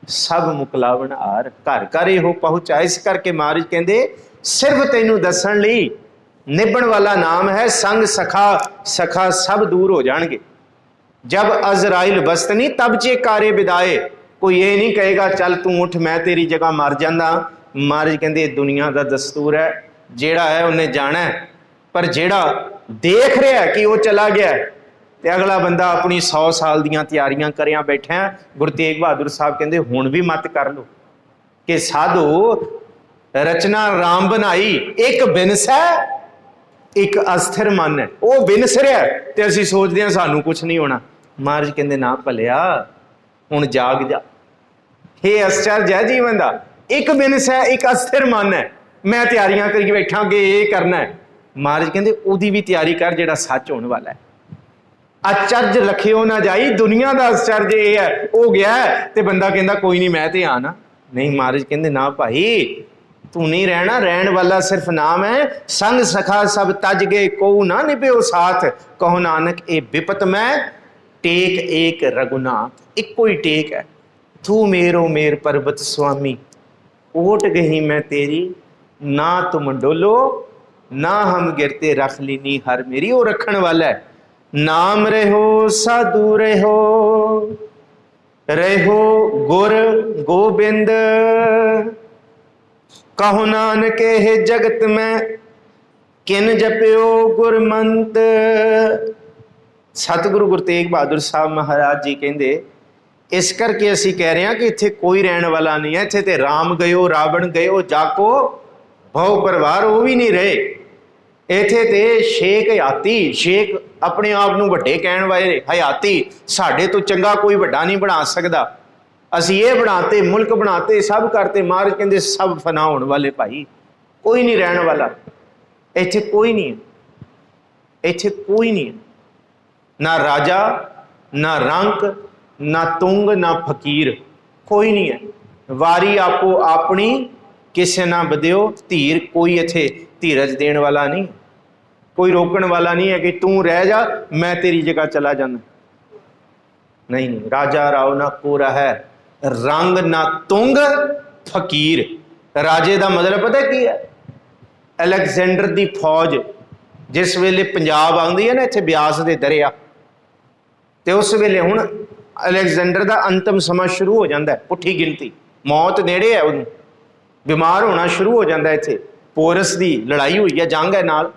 सब मुकलावन आर। घर घर इहो पहुंचा। इस करके महाराज कहते सिर्फ तैनू दसन लई निभण वाला नाम है। संग सखा सखा सब दूर हो जाएंगे। जब अजराइल बस्तनी तब चे कारे बिदाए। कोई ये नहीं कहेगा चल तू उठ मैं तेरी जगह मर जांदा। महाराज कहते दुनिया का दस्तूर है, जेड़ा है उन्हें जाना है, पर जेड़ा देख रहा है कि वो चला गया है, तो अगला बंदा अपनी 100 साल दियां तैयारियां करिया बैठा है। गुरु तेग बहादुर साहब कहते हुण भी मत कर लो कि साधो रचना राम बनाई, एक बिनस है एक अस्थिर मन है। वो बिनस रहा है तो असीं सोचते हैं सानू कुछ नहीं होना। महाराज कहते ना भलिया हुण जाग जा। हे आश्चर्य है जीवन का। एक बिनस है एक अस्थिर मन है। मैं तैयारियां करके बैठा कि ये करना है। महाराज कहते उदी भी तैयारी कर जिहड़ा सच होने वाला है। आश्चर्य लखियो ना जाई। दुनिया का आश्चर्य ये है, हो गया है तो बंदा कहता कोई नहीं मैं तो आना नहीं। महाराज कहते ना भाई तू नहीं रहना, रहन वाला सिर्फ नाम है। संग सखा सब तज गए को ना निभ्यो साथ, कहो नानक ए विपत में टेक एक रघुनाथ। एक कोई टेक है। तू मेरो मेर पर्वत स्वामी, ओट गही मैं तेरी, ना तुम डोलो ना हम गिरते रख लीनी हर मेरी। वो रखने वाला है। नाम रहो साधु रहो, रहो गुर गोबिंद, कहो नानक है जगत में किन जप्यो गुरमंत। सतगुरु गुरु तेग बहादुर साहब महाराज जी कहते इस करके असी कह रहे हैं कि इत्थे कोई रहने वाला नहीं है। इत्थे ते राम गयो रावण गयो जाको भव परिवार वो भी नहीं रहे। इत्थे ते शेख हयाती, शेख अपने आप नूं वड्डे कहण वाले हयाती, साडे तो चंगा कोई वड्डा नहीं बना सकदा। ਅਸੀਂ ਇਹ ਬਣਾਤੇ, मुल्क बनाते, सब करते। महाराज कहते सब फना होने वाले भाई, कोई नहीं रहने वाला। इत्थे कोई नहीं है, इत्थे कोई नहीं है, ना राजा, ना रंक, ना तुंग, ना फकीर, कोई नहीं है। वारी आपो अपनी, किसे ना बदियो धीर। कोई इत्थे धीरज देने वाला नहीं, कोई रोकण वाला नहीं है कि तू रह जा मैं तेरी जगह चला जाना। नहीं नहीं, राजा राव ना कोरा है, रंग ना तुंग फकीर। राजे का मतलब पता की है? अलैगजेंडर की फौज जिस वेले पंजाब आती है ना, इत्थे ब्यास के दरिया, तो उस वेले हुण अलैगजेंडर का अंतिम समा शुरू हो जाता है। पुठी गिनती, मौत नेड़े है, उन्हें बीमार होना शुरू हो जाता है। इत्थे पोरस की लड़ाई हुई है, जंग है नाल।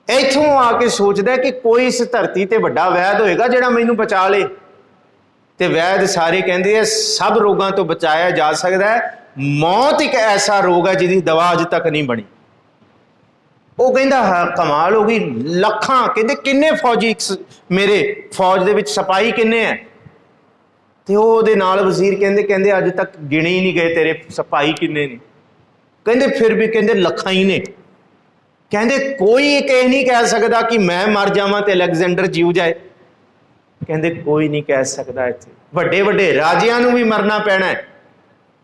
इत्थों आके सोचता कि कोई इस धरती ते वड्डा वैद होएगा जिहड़ा मैनूं बचा ले। ते वैद सारे कहते हैं सब रोगों तो बचाया जा सकता है, मौत एक ऐसा रोग है जिहदी दवा अज तक नहीं बनी। वो कहता हाँ कमाल हो गई, लखां कहते किन्ने फौजी मेरे फौज दे विच सिपाही किन्ने है? ते ओहदे नाल वजीर कहते कहते अज तक गिने ही नहीं गए तेरे सिपाही किन्ने ने। कहते फिर भी कहते लखां ही ने। कहते कोई एक यह नहीं कह सकता कि मैं मर जावां ते अलैगजेंडर जीव जाए। कहते कोई नहीं कह सकता। इत्थे वड्डे वड्डे राजियां नूं भी मरना पैना है।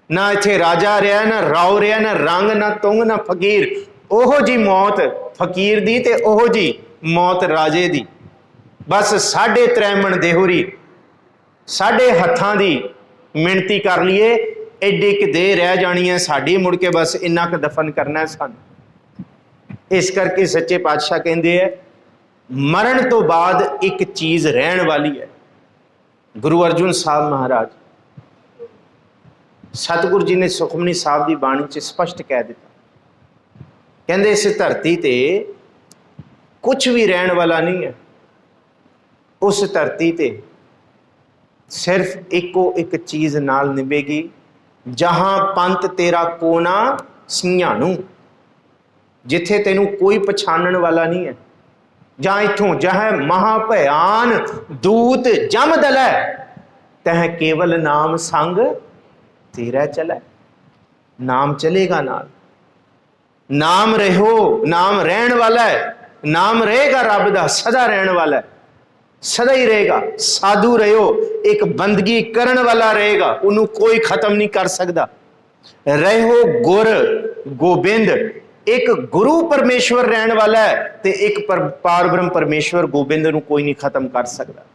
ना इत्थे राजा रहा, ना राव रहा, ना रंग, ना तुंग, ना फकीर। ओहो जी मौत फकीर दी ते ओहो जी मौत राजे दी। बस 3.5 मन देहोरी साढ़े हत्थां दी मिणती कर लीए, एडी क दे रह जानी है साड़ी, मुड़ के बस इन्ना क दफन करना है सानूं। इस करके सच्चे पातशाह कहते हैं मरण तो बाद एक चीज़ रहन वाली है। गुरु अर्जुन साहब महाराज सतगुरु जी ने सुखमनी साहब की बाणी च स्पष्ट कह दिता, कहते इस धरती ते कुछ भी रहन वाला नहीं है। उस धरती ते सिर्फ एको एक चीज़ नाल निभेगी, जहां पंत तेरा कोना सिंहानू, जिथे तेनू कोई पछाणन वाला नहीं है। जहां इथों जह महाभयान दूत जम दलै, तह केवल नाम संग तेरा चलै। नाम चलेगा नाल, नाम रहो, नाम रहन वाला है, नाम रहेगा रब दा, सदा रहन वाला है, सदा ही रहेगा। साधु रहो, एक बंदगी करन वाला रहेगा, उन्हों कोई खत्म नहीं कर सकता। रहो गुर गोबिंद, एक गुरु परमेश्वर रहन वाला है, ते एक पारब्रह्म परमेश्वर गोबिंद नूं कोई नहीं खत्म कर सकता।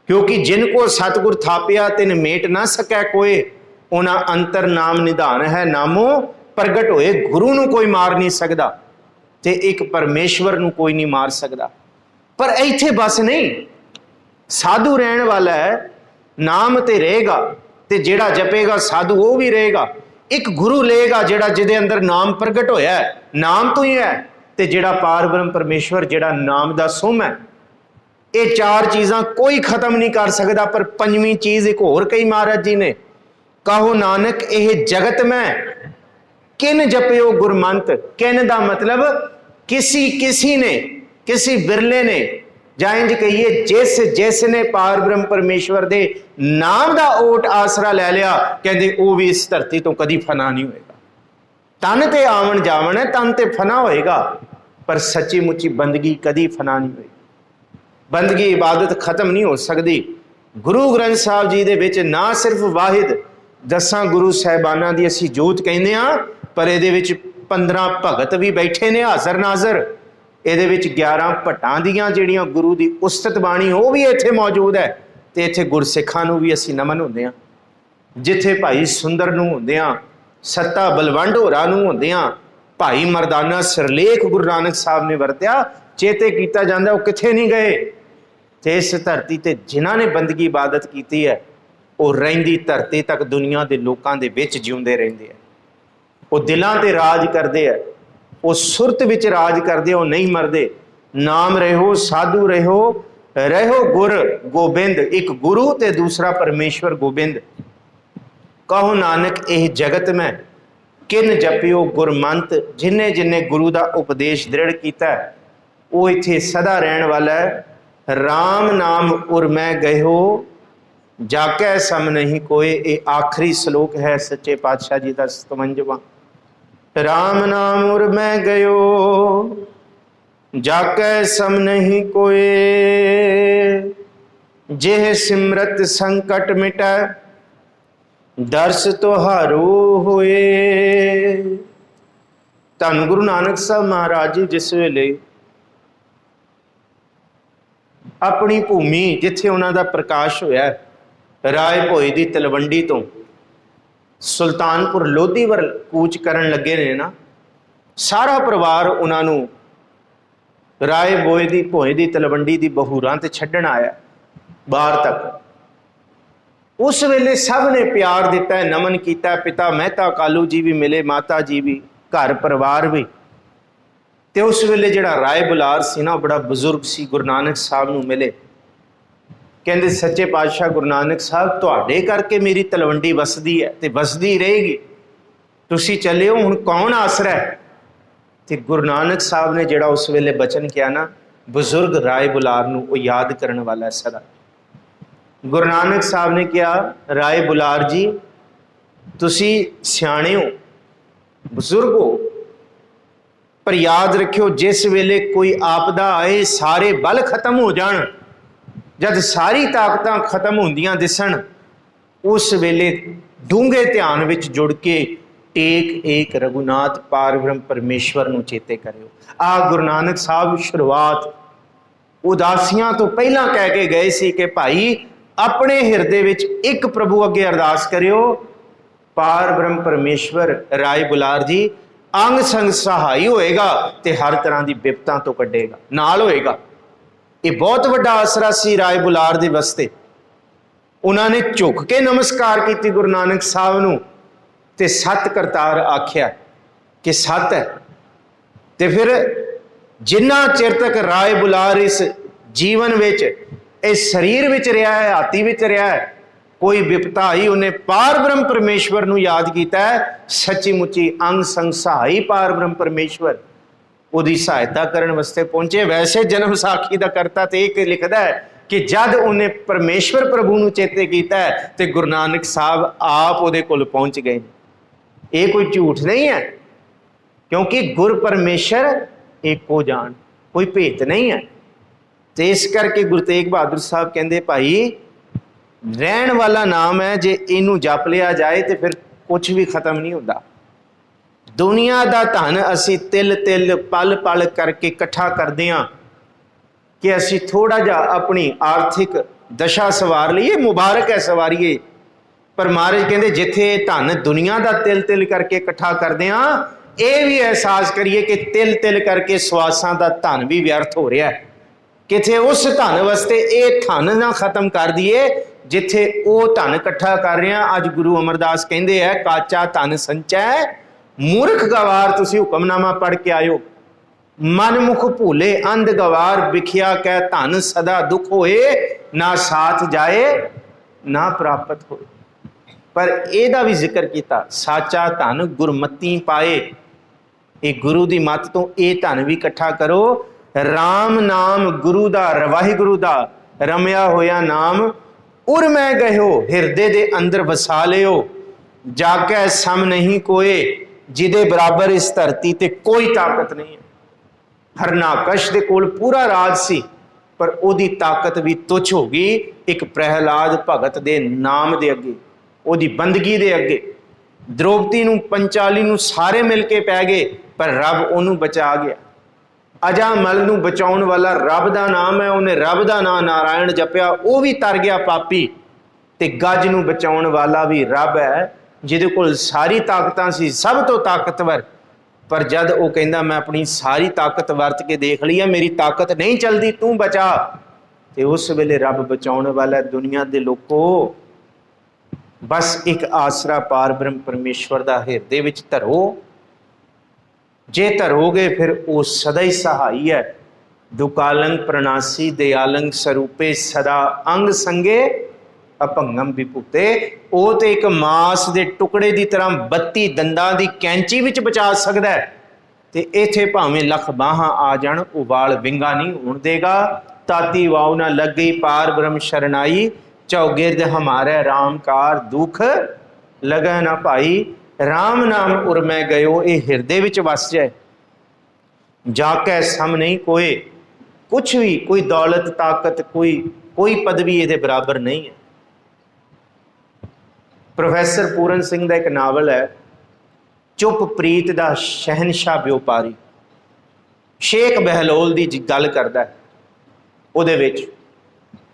क्योंकि जिनको सतगुर थापिया तिन मेट ना सकै कोई, उन्हां अंतर नाम निधान है नामो प्रगट होए। गुरु नूं कोई मार नहीं सकता, ते एक परमेश्वर नूं कोई नहीं मार सकता। पर इत्थे बस नहीं, साधु रहन वाला है, नाम ते रहेगा, ते जेड़ा जपेगा साधु वो भी रहेगा। एक गुरु लेगा जेड़ा जिदे अंदर नाम प्रगट होया है, नाम तो ही है, ते जेड़ा पारब्रह्म परमेश्वर जेड़ा नाम दा सुम है। ये 4 चीज़ां कोई खत्म नहीं कर सकता। पर 5वीं चीज़ एक होर कही महाराज जी ने, कहो नानक यह जगत में किन जपियो गुरमंत। किन दा मतलब किसी ने, किसी बिरले ने, जाएं जी कहिए जिस जिसने पार ब्रह्म परमेश्वर दे नाम दा ओट आसरा ले लिया, कहते वो भी इस धरती तो कभी फना नहीं होएगा। तन ते आवन जावन है, तन ते फना होएगा, पर सच्ची मुच्ची बंदगी कभी फना नहीं होएगी। बंदगी इबादत खत्म नहीं हो सकती। गुरु ग्रंथ साहब जी दे विच ना सिर्फ वाहिद 10 गुरु साहिबाना दी असी जोत कहने आ, पर इहदे विच 15 भगत भी बैठे ने हाजर नाजर। ਇਹਦੇ ਵਿੱਚ 11 ਭੱਟਾਂ ਦੀਆਂ ਜਿਹੜੀਆਂ ਗੁਰੂ ਦੀ ਉਸਤਤ ਬਾਣੀ ਉਹ ਵੀ ਇੱਥੇ ਮੌਜੂਦ ਹੈ। ਤੇ ਇੱਥੇ ਗੁਰਸਿੱਖਾਂ ਨੂੰ ਵੀ ਅਸੀਂ ਨਮਨ ਹੁੰਦੇ ਹਾਂ। ਜਿੱਥੇ ਭਾਈ ਸੁੰਦਰ ਨੂੰ ਹੁੰਦੇ ਹਾਂ, ਸੱਤਾ ਬਲਵੰਡ ਹੋਰਾਂ ਨੂੰ ਹੁੰਦੇ ਹਾਂ, ਭਾਈ ਮਰਦਾਨਾ ਸਿਰਲੇਖ ਗੁਰੂ ਨਾਨਕ ਸਾਹਿਬ ਨੇ ਵਰਤਿਆ, ਚੇਤੇ ਕੀਤਾ ਜਾਂਦਾ ਉਹ ਕਿੱਥੇ ਨਹੀਂ ਗਏ। ਤੇ ਇਸ ਧਰਤੀ ਤੇ ਜਿਨ੍ਹਾਂ ਨੇ ਬੰਦਗੀ ਇਬਾਦਤ ਕੀਤੀ ਹੈ, ਉਹ ਰਹਿੰਦੀ ਧਰਤੀ ਤੱਕ ਦੁਨੀਆ ਦੇ ਲੋਕਾਂ ਦੇ ਵਿੱਚ ਜਿਉਂਦੇ ਰਹਿੰਦੇ ਆ। ਉਹ ਦਿਲਾਂ ਤੇ ਰਾਜ ਕਰਦੇ ਆ, वो सुरत विच राज करते, वो नहीं मरदे। नाम रहो साधु रहो, रहो गुर गोबिंद। एक गुरु ते दूसरा परमेश्वर गोबिंद। कहो नानक यह जगत में किन जपियो गुरमंत। जिन्हें जिन्हें गुरु का उपदेश दृढ़ किया वो इत्थे सदा रहन वाला है। राम नाम उर मैं गयो जाकै सम नहीं कोय। ये आखिरी श्लोक है सच्चे पातशाह जी का 57वां। राम नाम उर मैं गयो जाकै सम नहीं कोय। जेह सिमरत संकट मिटै दर्श तुहारो होए। धन गुरु नानक साहब महाराज जी जिस वेले अपनी भूमि जिथे उन्हों का प्रकाश होया राय भोई की तलवंडी तो सुल्तानपुर लोधी वर कूच करन लगे ने ना, सारा परिवार उन्होंने राय भोई की तलवंडी की बहूरां ते छड्डण आया बाहर तक। उस वेले सब ने प्यार दिता, नमन किया। पिता मेहता कालू जी भी मिले, माता जी भी, घर परिवार भी। तो उस वेले जिहड़ा राय बुलार सी ना, बड़ा बजुर्ग सी, गुरु नानक साहब नूं मिले। कहंदे सच्चे पातशाह गुरु नानक साहब तुहाडे करके मेरी तलवंडी वसदी है ते वसदी रहेगी, तुसी चले हो, हुण कौन आसरा है। ते गुरु नानक साहब ने जिहड़ा उस वेले बचन किया ना, बजुर्ग राय बुलार नूं वो याद करने वाला है सदा। गुरु नानक साहब ने कहा, राय बुलार जी तुसी सियाणे हो, बजुर्ग हो, पर याद रखियो जिस वेले कोई आपदा आए, सारे बल खत्म हो जान, जब सारी ताकतां खत्म होंदियां दिसन, उस वेले डूंगे ध्यान विच जुड़ के टेक एक रघुनाथ पार ब्रह्म परमेश्वर नूं चेते करियो। आ गुरु नानक साहब शुरुआत उदासियां तो पहला कह के गए सी कि भाई अपने हिरदे विच एक प्रभु अगे अरदास करियो, पार ब्रह्म परमेश्वर राय बुलार जी अंग संग सहाई होएगा ते हर तरह की विपतां तो कढेगा, नाल होएगा। ये बहुत बड़ा आसरा सी राय बुलार दे वास्ते। उन्होंने झुक के नमस्कार की गुरु नानक साहब नूं ते सत करतार आख्या कि सत है। ते फिर जिन्ना चिर तक राय बुलार इस जीवन विच, इस शरीर विच रहा है, हाथी विच रहा है, कोई विपता आई उन्हें पार ब्रह्म परमेश्वर नूं याद किया है, सच्ची मुच्ची अंग संग सहाई पार ब्रह्म परमेश्वर उहदी सहायता करने वास्ते पहुंचे। वैसे जन्म साखी का करता तो एक लिखता है कि जद उन्हें परमेश्वर प्रभु नूं चेते किया है तो गुरु नानक साहब आप उहदे कोल पहुंच गए। ये कोई झूठ नहीं है, क्योंकि गुरु परमेश्वर एको जान, कोई भेत नहीं है। तो इस करके गुरु तेग बहादुर साहब कहते भाई रहन वाला नाम है, जे इनू जप लिया जाए तो फिर कुछ भी खत्म नहीं होता। दुनिया का धन असी तिल तिल पल पल करके इकट्ठा करते हैं कि असी थोड़ा जा अपनी आर्थिक दशा सवार लीए, मुबारक है सवारीए। पर महाराज कहते जिथे धन दुनिया का तिल तिल करके इकट्ठा करते हैं, ये भी एहसास करिए कि तिल तिल करके स्वासां का धन भी व्यर्थ हो रहा है। किथे उस धन वास्ते ये धन ना खत्म कर दिए जिथे वो धन इकट्ठा कर रहे हैं। अज गुरु अमरदास कहते हैं काचा धन संचय मूर्ख गवार, तुसी हुक्मनामा पढ़ के आयो। मन मुख भूले अंध गवार, बिखिया कह धन सदा दुख होए, ना साथ जाए ना प्राप्त होए। पर एदा भी जिक्र किया, साचा धन गुरमती पाए। ये गुरु की मत तो ये धन भी इकट्ठा करो। राम नाम गुरु दा, वाहिगुरु दा रमया होया नाम उर मैं गयो, हिरदे दे अंदर वसा लियो। जाकै सम नहीं कोए, जिदे बराबर इस धरती ते कोई ताकत नहीं है। हरनाकश दे कोल पूरा राज सी, पर ओदी ताकत भी तुच्छ हो गई एक प्रहलाद भगत दे नाम दे अगे, ओदी बंदगी दे अगे। द्रौपदी नूं पंचाली नूं सारे मिल के पै गए, पर रब ओनू बचा गया। अजा मल नूं बचाउण वाला रब दा नाम है, उन्हें रब दा नाम नारायण जपिया, वो भी तर गया पापी। ते गज नूं बचाउण वाला भी रब है, जिहदे कोल सारी ताकतां सी, सब तो ताकतवर। पर जद वो कहंदा मैं अपनी सारी ताकत वरत के देख ली है, मेरी ताकत नहीं चलती, तू बचा। ते उस वेले रब बचाउण वाला। दुनिया दे लोको बस एक आसरा पार ब्रह्म परमेश्वर दा हिरदे विच धरो। जे धरोगे फिर वो सदा ही सहाई है। दुकालंग प्रणासी दयालंग स्वरूपे सदा अंग संगे अपंगम विभूते। वो तो एक मांस के टुकड़े की तरह 32 दंदां की कैंची विच बचा सकता है। तो इत्थे भावें लख बाहां आ जाण, वो वाल विंगा नहीं होण देगा। ताती वाव ना लग गई पार ब्रह्म शरणाई, चौगिर्द हमारे राम कार दुख लगे ना भाई। राम नाम उर्मै गयो, ये हिरदे विच वस जाए। जाके सम नहीं कोई, कुछ भी, कोई दौलत ताकत, कोई पदवी ये बराबर नहीं है। प्रोफैसर पूरन सिंह का एक नावल है चुप प्रीत दा शहनशाह व्योपारी। शेख बहलोल की गल करता है, उहदे विच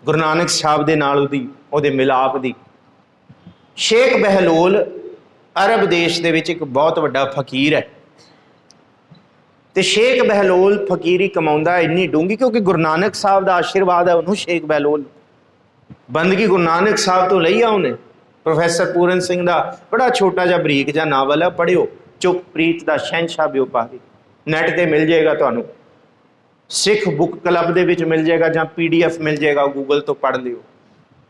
गुरु नानक साहब दे नाल उहदे मिलाप दी। शेख बहलोल अरब देश दे विच एक बहुत वड्डा फकीर है, तो शेख बहलोल फकीरी कमाउंदा इन्नी डूंगी क्योंकि गुरु नानक साहब का आशीर्वाद है उन्होंने। शेख बहलोल बंदगी गुरु नानक साहब तो लई आ उन्हें। प्रोफैसर पूरन सिंह का बड़ा छोटा जिहा बरीक जिहा नावल है, पढ़ियो, चुप प्रीत दा शहनशाह व्योपारी। नैट ते मिल जाएगा तुहानूं, सिख बुक क्लब दे विच मिल जाएगा, जां PDF मिल जाएगा, गूगल तो पढ़ लियो।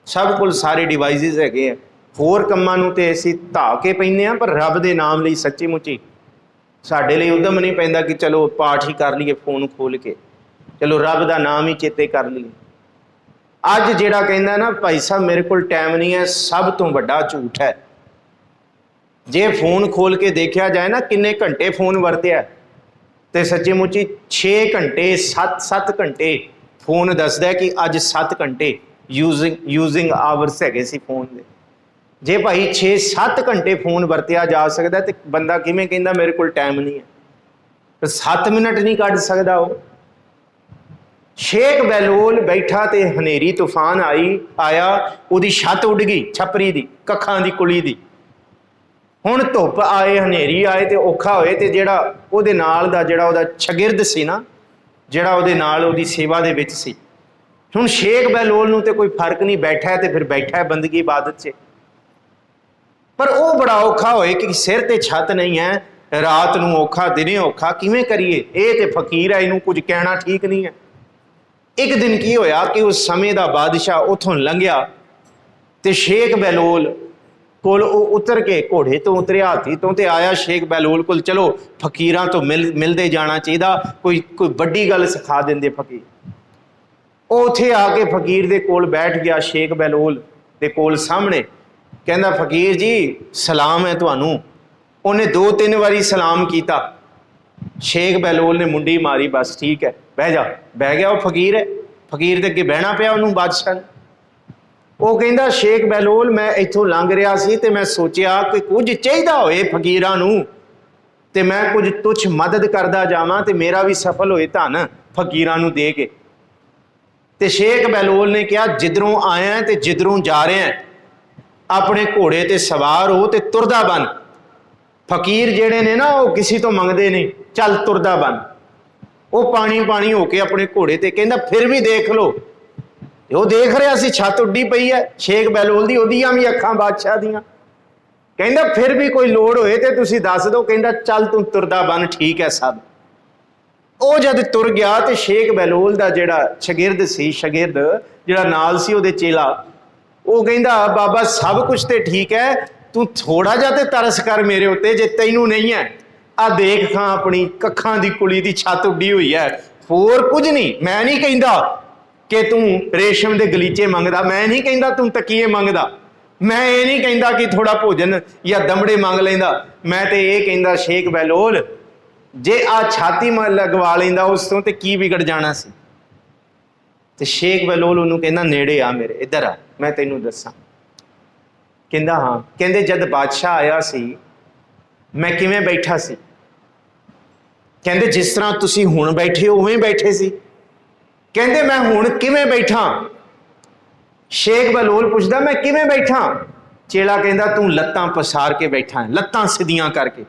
सब कुल सारे डिवाइसिस हैगे आ। होर कम्मां नूं ते असीं धा के पैंदे आ, पर रब दे नाम लई सच्ची मुच्ची साडे लई उद्यम नहीं पैंदा कि चलो पाठ ही कर लीए फोन खोल के, चलो रब दा नाम ही चेते कर लीए। अज जिहड़ा कहंदा ना भाई साहब मेरे कोल टाइम नहीं है, सब तो वड्डा झूठ है। जे फोन खोल के देखा जाए ना किन्ने घंटे फोन वरत्या, तो सच्ची मुच्ची 6 घंटे 7 घंटे फोन दसदा है कि अज 7 घंटे यूजिंग आवर्स है सी फोन दे। जे भाई 6-7 घंटे फोन वरत्या जा सकता तो बंदा किवें कहंदा मेरे कोल टाइम नहीं है, तो 7 मिनट नहीं कढ सकदा वो। शेख बहलोल बैठा तो हनेरी तूफान आया, उहदी छत उड़ गई छपरी दी, कखां दी कुली दी। हुण धुप आए हनेरी आए तो औखा होए, तो जिहड़ा उहदे नाल दा जिहड़ा उहदा शगिरद सी ना, जिहड़ा उहदे नाल उहदी सेवा दे विच सी, हुण शेख बहलोल नूं ते कोई फर्क नहीं, बैठा है तो फिर बैठा है बंदगी इबादत च। पर वो बड़ा औखा होए कि सिर ते छत नहीं है, रात नूं औखा दिने औखा, किवें करिए? ये तो फकीर है, इनू कुछ कहना ठीक नहीं है। एक दिन की होया कि उस समय का बादशाह उथों लंघिया तो शेख बहलोल कोल उतर के घोड़े तो उतरिया, हाथी तो ते आया शेख बहलोल कोल। चलो फकीरां तो मिलते जाना चाहिए, कोई बड़ी गल सिखा देंदे फकीर। वो उत्थे आके फकीर दे कोल बैठ गया, शेख बहलोल दे कोल सामने। कहंदा फकीर जी सलाम है तुहानू। उन्हें 2-3 बारी सलाम किया। शेख बहलोल ने मुंडी मारी, बस ठीक है बह जा। बह गया, वो फकीर है, फकीर दे अगे बहना पिया उन्होंने बादशाह ने। वो कहंदा शेख बहलोल मैं इत्थों लंघ रहा सी ते मैं सोचिया कि कुछ चाहिदा होए फकीरां नूं ते मैं कुछ तुच्छ मदद करदा जावां ते मेरा भी सफल होए धन फकीरां नूं दे के। ते शेख बहलोल ने कहा जिधरों आया ते जिधरों जा रहे हैं अपने घोड़े ते सवार हो ते तुरदा बन। फकीर जेड़े ने ना वो किसी तो मंगते नहीं, चल तुरदा बन। वो पानी होके अपने घोड़े ते कहंदा फिर भी देख लो। वो देख रहा सी छत उड्डी पई है शेख बहलोल दी, ओदियां भी अखां बादशाह दियां। कहंदा फिर भी कोई लोड़ होए ते तुसीं दस दो। कहंदा चल तू तुरदा बन, ठीक है सब। वो जद तुर गया तो शेख बहलोल दा जेड़ा शगिरद सी, शगिरद जेड़ा नाल सी ओहदे चेला, वो कहंदा बाबा सब कुछ तो ठीक है, तू थोड़ा जा ते तरस कर मेरे उत्ते जे तैनू नहीं है। आ देख खां अपनी कखां दी कुली दी छत उड्डी हुई है, होर कुछ नहीं। मैं नहीं कहंदा कि तू रेशम दे गलीचे मंगदा, मैं नहीं कहंदा तू तकीए मंगदा, मैं ये नहीं कहंदा कि थोड़ा भोजन या दमड़े मंग लेंदा। मैं तो ये कहंदा शेख बहलोल जे आ छाती में लगवा लेंदा उस तो की बिगड़ जाना सी। ते शेख बहलोल उन्होंने कहना नेड़े आ मेरे, इधर आ मैं तेनू दसा। कहंदा हाँ। कहंदे जद बादशाह आया सी मैं किवें बैठा सी? कहंदे जिस तरह तुसी हुण बैठे हो उवें बैठे सी। कहंदे मैं हुण किवें बैठा? शेख बहलोल पुछदा मैं किवें बैठा? चेला कहंदा तू लत्तां पसार के बैठा है, लत्तां सीधियां करके।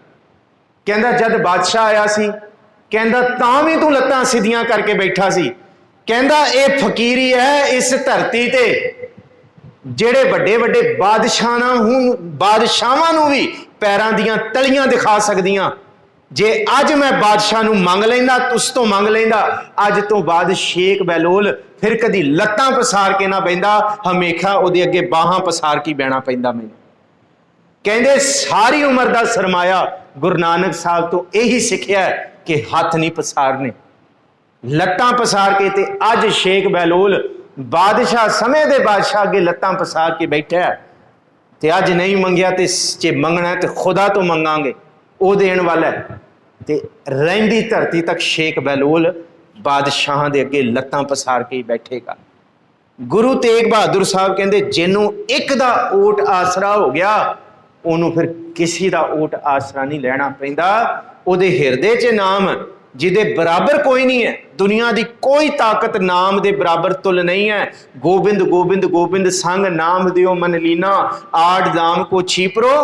कहंदा जद बादशाह आया सी, कहंदा तां भी तू लत्तां सीधियां करके बैठा सी। कहंदा ये फकीरी है इस धरती ते जेड़े वड्डे वड्डे बादशाहां नूं भी पैरां दियां तलियां दिखा सकदियां। जे अज मैं बादशाह नूं मंग लैंदा, तुस तो मंग लैंदा, अज तो बाद शेख बहलोल फिर कदी लत्तां पसार के ना बहिंदा, हमेशा उहदे अगे बाहां पसार के बहना पैंदा मैनूं। कहंदे सारी उम्र दा सरमाया गुरु नानक साहब तो यही सिक्ख्या कि हथ नहीं पसारने, लत्तां पसार के। ते अज शेख बहलोल बादशाह समय दे बादशाह अगे लत्तां पसार के बैठा ते अज नहीं मंगिया ते जे मंगना है तो खुदा तो मंगांगे, वो देण वाला है। ते रहिंदी धरती तक शेख बहलोल बादशाह दे अगे लत्तां पसार के ही बैठेगा। गुरु तेग बहादुर साहब कहते जिन्हों एक दा ओट आसरा हो गया उन्हों फिर किसी दा ओट आसरा नहीं लेना पैंदा। उहदे हिरदे च नाम जिदे बराबर कोई नहीं है, दुनिया की कोई ताकत नाम दे बराबर तुल नहीं है। गोबिंद गोबिंद गोबिंद संग नाम दियो मन लीना, आठ दाम को छीपरो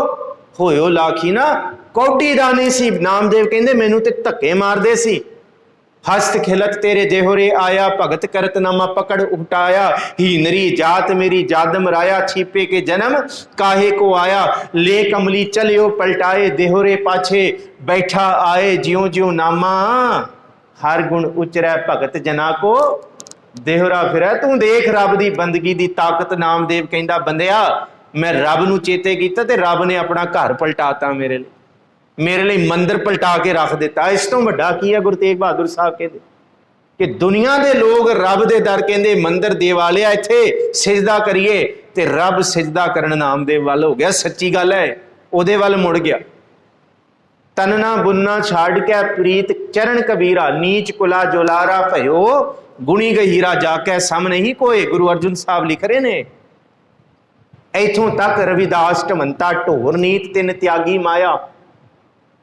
होयो लाखी ना। कौडी दा नहीं सी नामदेव कहंदे मैनू ते धक्के मारदे सी। हस्त खिलत तेरे देहोरे आया, भगत करत नामा पकड़ उठाया। हीनरी जात मेरी जादम राया, छीपे के जन्म काहे को आया। ले कमली चलियो पलटाए, देहोरे पाछे बैठा आए। ज्यों ज्यों नामा हर गुण उचरै, भगत जना को देहोरा फिरै। तू देख रब दी बंदगी दी ताकत। नामदेव कहंदा बंदिया मैं रब नू चेते कीता ते रब ने अपना घर पलटाता, मेरे लिए मंदिर पलटा के रख दिता। इस तो वड्डा की है। गुरु तेग बहादुर साहब कहते कि दुनिया के लोग रब दे दर कहते मंदिर देवाले इत्थे सिजदा करिए, ते रब सिजदा करन नामदेव वाल हो गया। सच्ची गल है, उहदे वाल मुड़ गया। तनना बुनना छाड़ के प्रीत चरण कबीरा, नीच कुला जोलारा भयो, गुणी गहीरा जाके सम नहीं कोई। गुरु अर्जुन साहब लिख रहे ने इथों तक रविदास ढमंता ढोर नीत तिन त्यागी माया,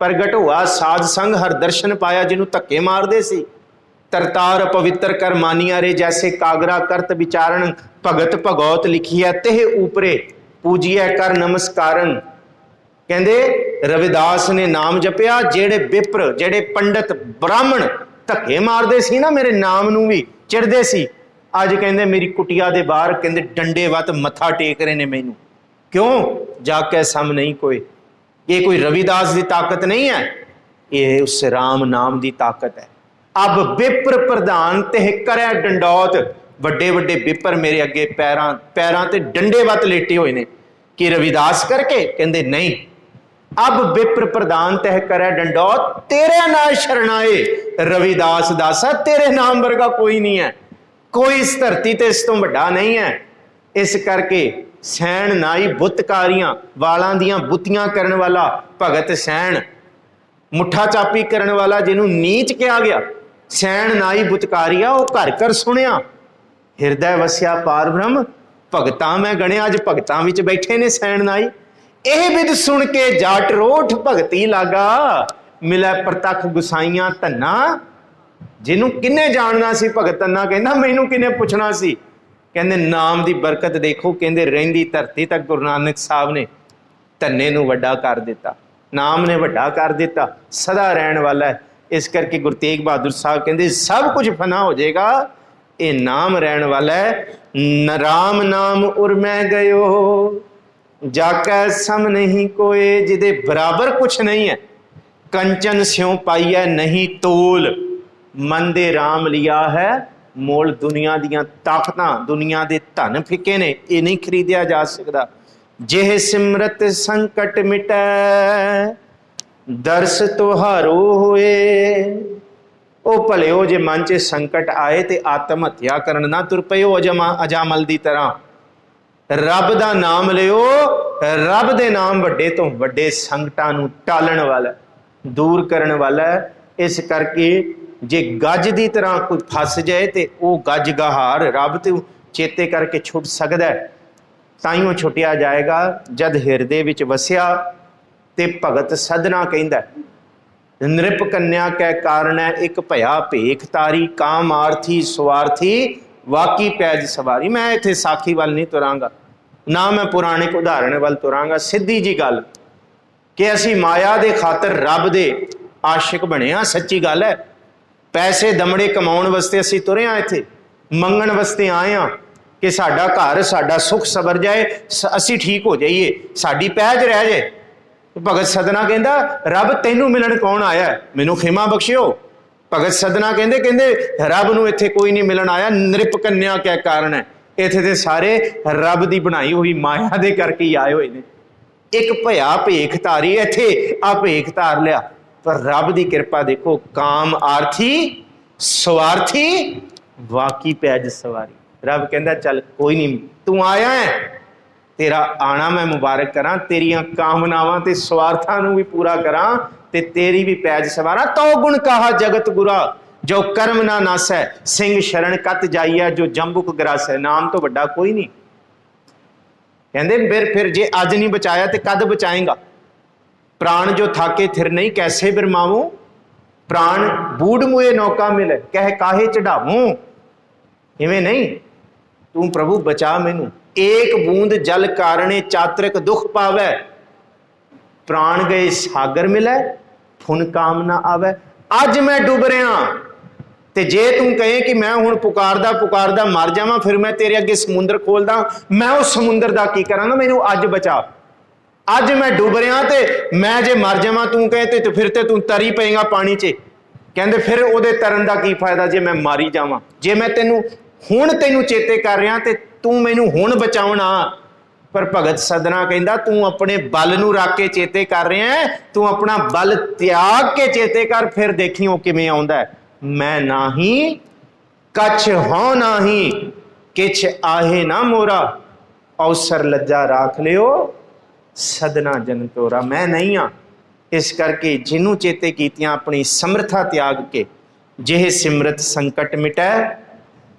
प्रगट हुआ साध संग हर दर्शन पाया। जिन्हों धक्के मारदे सी तरतार पवित्र कर मानिया रे, जैसे कागरा करत विचारण, भगत भगौत लिखी है तेह ऊपरे, पूजिए कर नमस्कारन। कहंदे रविदास ने नाम जपिया, जेड़े विप्र जेड़े पंडित ब्राह्मण धक्के मारदे सी ना मेरे नाम नूं भी चिड़दे सी, अज कहंदे मेरी कुटिया दे बाहर कहंदे डंडे वत मत्था टेक रहे ने मैनू। क्यों? जाके सम नहीं कोई। ये कोई रविदास की ताकत नहीं है, ये उस राम नाम की ताकत है। अब विप्र प्रधान तेह करे डंडौत, वड्डे वड्डे विप्र मेरे अगे पैरां ते डंडे वत लेटे हुए ने कि रविदास करके, कहंदे नहीं। अब विप्र प्रधान तह करे डंडौत, तेरे नाम शरणाए रविदास दासा, तेरे नाम वर्गा कोई नहीं है, कोई इस धरती ते इस तो वड्डा नहीं है। इस करके सैन नाई बुतकारियां, वालां दियां बुतियां करन वाला भगत सैन, मुठा चापी करन वाला जिन्हों नीच कहा गया। सैन नाई बुतकारिया वो घर घर सुनिया, हिरदय वसिया पार ब्रह्म भगतां मैं गणिया। अज भगतां विच बैठे ने सैन नाई। यह विद सुन के जाट रोठ भगती लागा, मिलै प्रतख गुसाइयां धन्ना। जिन्हों किन्ने जानना सी भगत धन्ना, कहना मैनू किन्ने पुछना सी। कहंदे नाम की बरकत देखो, कहंदे रहिंदी धरती तक गुरु नानक साहब ने धन्ने नूं वड्डा कर दिता, नाम ने वड्डा कर दिता, सदा रहने वाला है। इस करके गुरु तेग बहादुर साहब कहंदे सब कुछ फना हो जाएगा, ये नाम रहने वाला है। न राम नाम उर मैं गयो, जाकै सम नहीं कोई, जिदे बराबर कुछ नहीं है। कंचन स्यों पाइया नहीं तोल, मन दे राम लिया है मोल। दुनिया दियां ताकतां, दुनिया दे धन फिके ने, ये नहीं खरीदिया जा सकता। जेह सिमरत संकट मिटै, दर्श तुहारो होए। ओ भलिओ जे मन च संकट आए ते आत्म हत्या करन ना तुर पिओ अजामल दी तरह। रब दा नाम लियो, रब दे नाम वड्डे तो वड्डे संकटां नूं टालण वाला, दूर करन वाला। इस करके जे गज की तरह कोई फस जाए तो वह गज गहार रब तो चेते करके छुट सकता है। ताइयों छुटिया जाएगा जद हिरदे विच वसिया ते भगत सदना कहंदा। नृप कन्या कै कारण है एक भया भेख तारी, काम आरथी स्वार्थी वाकी पैज सवारी। मैं इत्थे साखी वाल नहीं तुरांगा, ना मैं पुराणिक उदाहरण वाल तुरांगा। सीधी जी गल कि असी माया दे खातर रब दे आशिक बने हाँ, सच्ची गल है। पैसे दमड़े कमाउण वास्ते असी तुरे हाँ, इत्थे मंगण वास्ते आए हाँ कि साडा घर साडा सुख सबर जाए, असी ठीक हो जाइए, साडी पैज रह जाए। भगत सदना कहंदा रब तैनू मिलण कौन आया, मैनू खिमा बख्शियो। भगत सदना कहंदे रब नू इत्थे कोई नहीं मिलन आया, नृप कन्या क्या कारण है, इत्थे ते सारे रब दी बनाई हुई माया दे करके ही आए हुए ने। एक भया भेख धारी इत्थे आ भेख धार लिया, पर रब दी कृपा देखो, काम आरथी स्वार्थी वाकी पैज सवारी। रब कहता चल कोई नहीं, तू आया है, तेरा आना मैं मुबारक करा, तेरिया कामनावां ते स्वार्थां नूं भी पूरा करा ते तेरी भी पैज सवारा। तो गुण कहा जगत गुरा, जो कर्म ना नासै, सिंह शरण कत जाइए, जो जंबुक ग्रासै। नाम तो वड्डा कोई नहीं। कहते फिर जे अज नहीं बचाया तो कद बचाएगा। प्राण जो थाके थिर नहीं, कैसे बिरमावूं, प्राण बूढ़ मुए नौका मिले, कह काहे चढ़ावूं। इवें नहीं, तू प्रभु बचा मैनू। एक बूंद जल कारणे चातरिक दुख पावै, प्राण गए सागर मिलै, फुन कामना आवे। अज मैं डुब रहा, ते जे तू कहे कि मैं हुण पुकारदा पुकारदा मर जावां, फिर मैं तेरे अगे समुंदर खोलदा, मैं उस समुंदर दा की करांगा, मैनू अज बचा। अज मैं डुब रहा ते मैं जे मर जावां, तू कहे ते फिर ते तू तरी पेगा पानी च। कहंदे फिर उहदे तरन दा की फायदा जे मैं मारी जावां। जे मैं तेनू हुण तेनू चेते कर रहा ते तू मैनू हुण बचाउणा। पर भगत सदना कहंदा तू अपने बल नू रख के चेते कर रहा है, तू अपना बल त्याग के चेते कर, फिर देखी वो किवें आउंदा है। मैं नाही कछ हों नाही, किछ आहे ना मोरा, अवसर लज्जा राख लियो, सदना जन तोरा। मैं नहीं हाँ, इस करके जिन्हों चेते कीतियां अपनी समर्था त्याग के, जेह सिमरत संकट मिटै,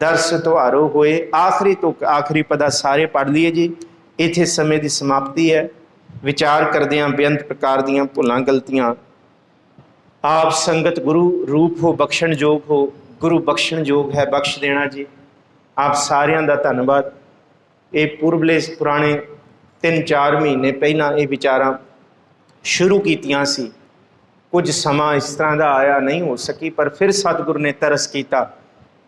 दर्श तुहारो होए। आखिरी तो आखिरी पदा सारे पढ़ लिए जी। इत्थे समय की समाप्ति है। विचार करदियां बेअंत प्रकार दीयां भुलां गलतियां आप संगत गुरु रूप हो, बख्शण जोग हो, गुरु बख्शण जोग है, बख्श देना जी। आप सारियां दा धन्नवाद। ये पुरबले पुराने 3-4 महीने पहला ये विचारां शुरू कीतियां सी। कुछ समा इस तरह का आया, नहीं हो सकी, पर फिर सतगुरु ने तरस किया,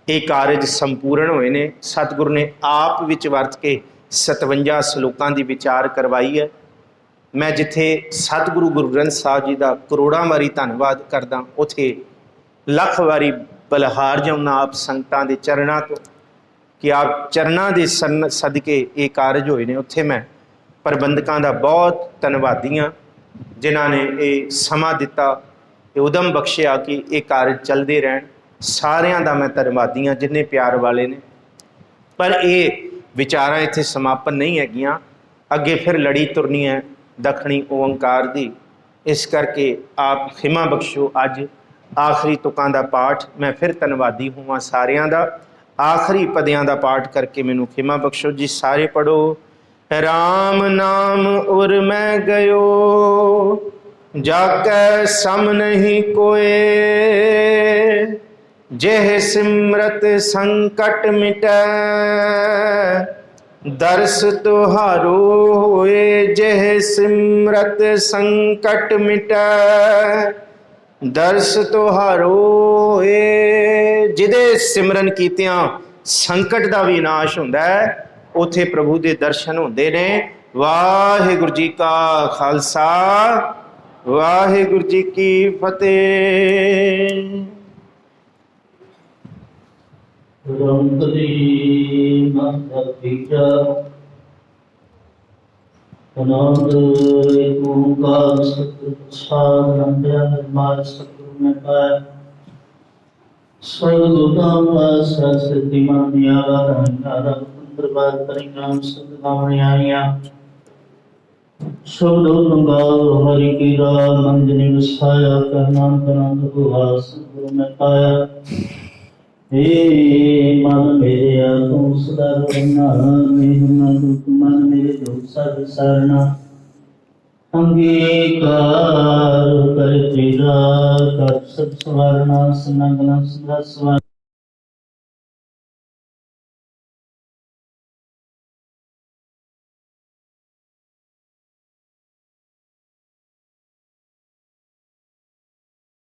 ये कारज संपूर्ण होए ने। सतगुरु ने आप विच वरत के 57 श्लोकां की विचार करवाई है। मैं जिथे सतगुरु गुरु ग्रंथ साहब जी का करोड़ों वारी धन्नवाद करदा, उथे लख वारी बलहार जाऊना आप संगतां दे चरणों तो, कि आप चरणों के सदके ये कारज होए ने। उत्थे मैं प्रबंधकों का बहुत धन्नवादी हाँ, जिन्हों ने ये समा दिता, ये उदम बख्शिया कि ये कारज चलते रहन। सारियां दा मैं धन्नवादी हाँ जिन्ने प्यार वाले ने। पर ये विचारां इत्थे समापन नहीं हैगियां, अगे फिर लड़ी तुरनी है दखनी ओंकार दी। इस करके आप खिमा बख्शो, अज आखिरी तुकां दा पाठ, मैं फिर धन्नवादी होवां सारियां दा। आखिरी पदियां दा पाठ करके मैनू खिमा बख्शो जी। सारे पढ़ो। राम नाम उर मैं गयो, जाकै सम नहीं कोए, जेह सिमरत संकट मिटै, दर्श तुहारो होए, जेह सिमरत संकट मिटै, दर्श तुहारो होए। जिदे सिमरन कीतियां संकट का भी नाश हुंदा है, उथे प्रभु के दर्शन होंदे ने। वाहिगुरु जी का खालसा, वाहिगुरु जी की फतेह। आनंद एक ओंकार सतगुरु प्रसाद रंग सतगुरु में पाया। स्वर्गदूतां वासा सिद्धिमान यारा दरबार परिणाम सदगावण आया। शब्दों मंगाओ हरि की राह, मंजनी वसाया, करना आनंद हुआ सतगुरु में पाया। हे मन मेरे तू सदा रहना, मेरा तू मन मेरे जो सद सरना। अंगीकार कर तेरा, कर सब सवारना, सनगना सदा सवार।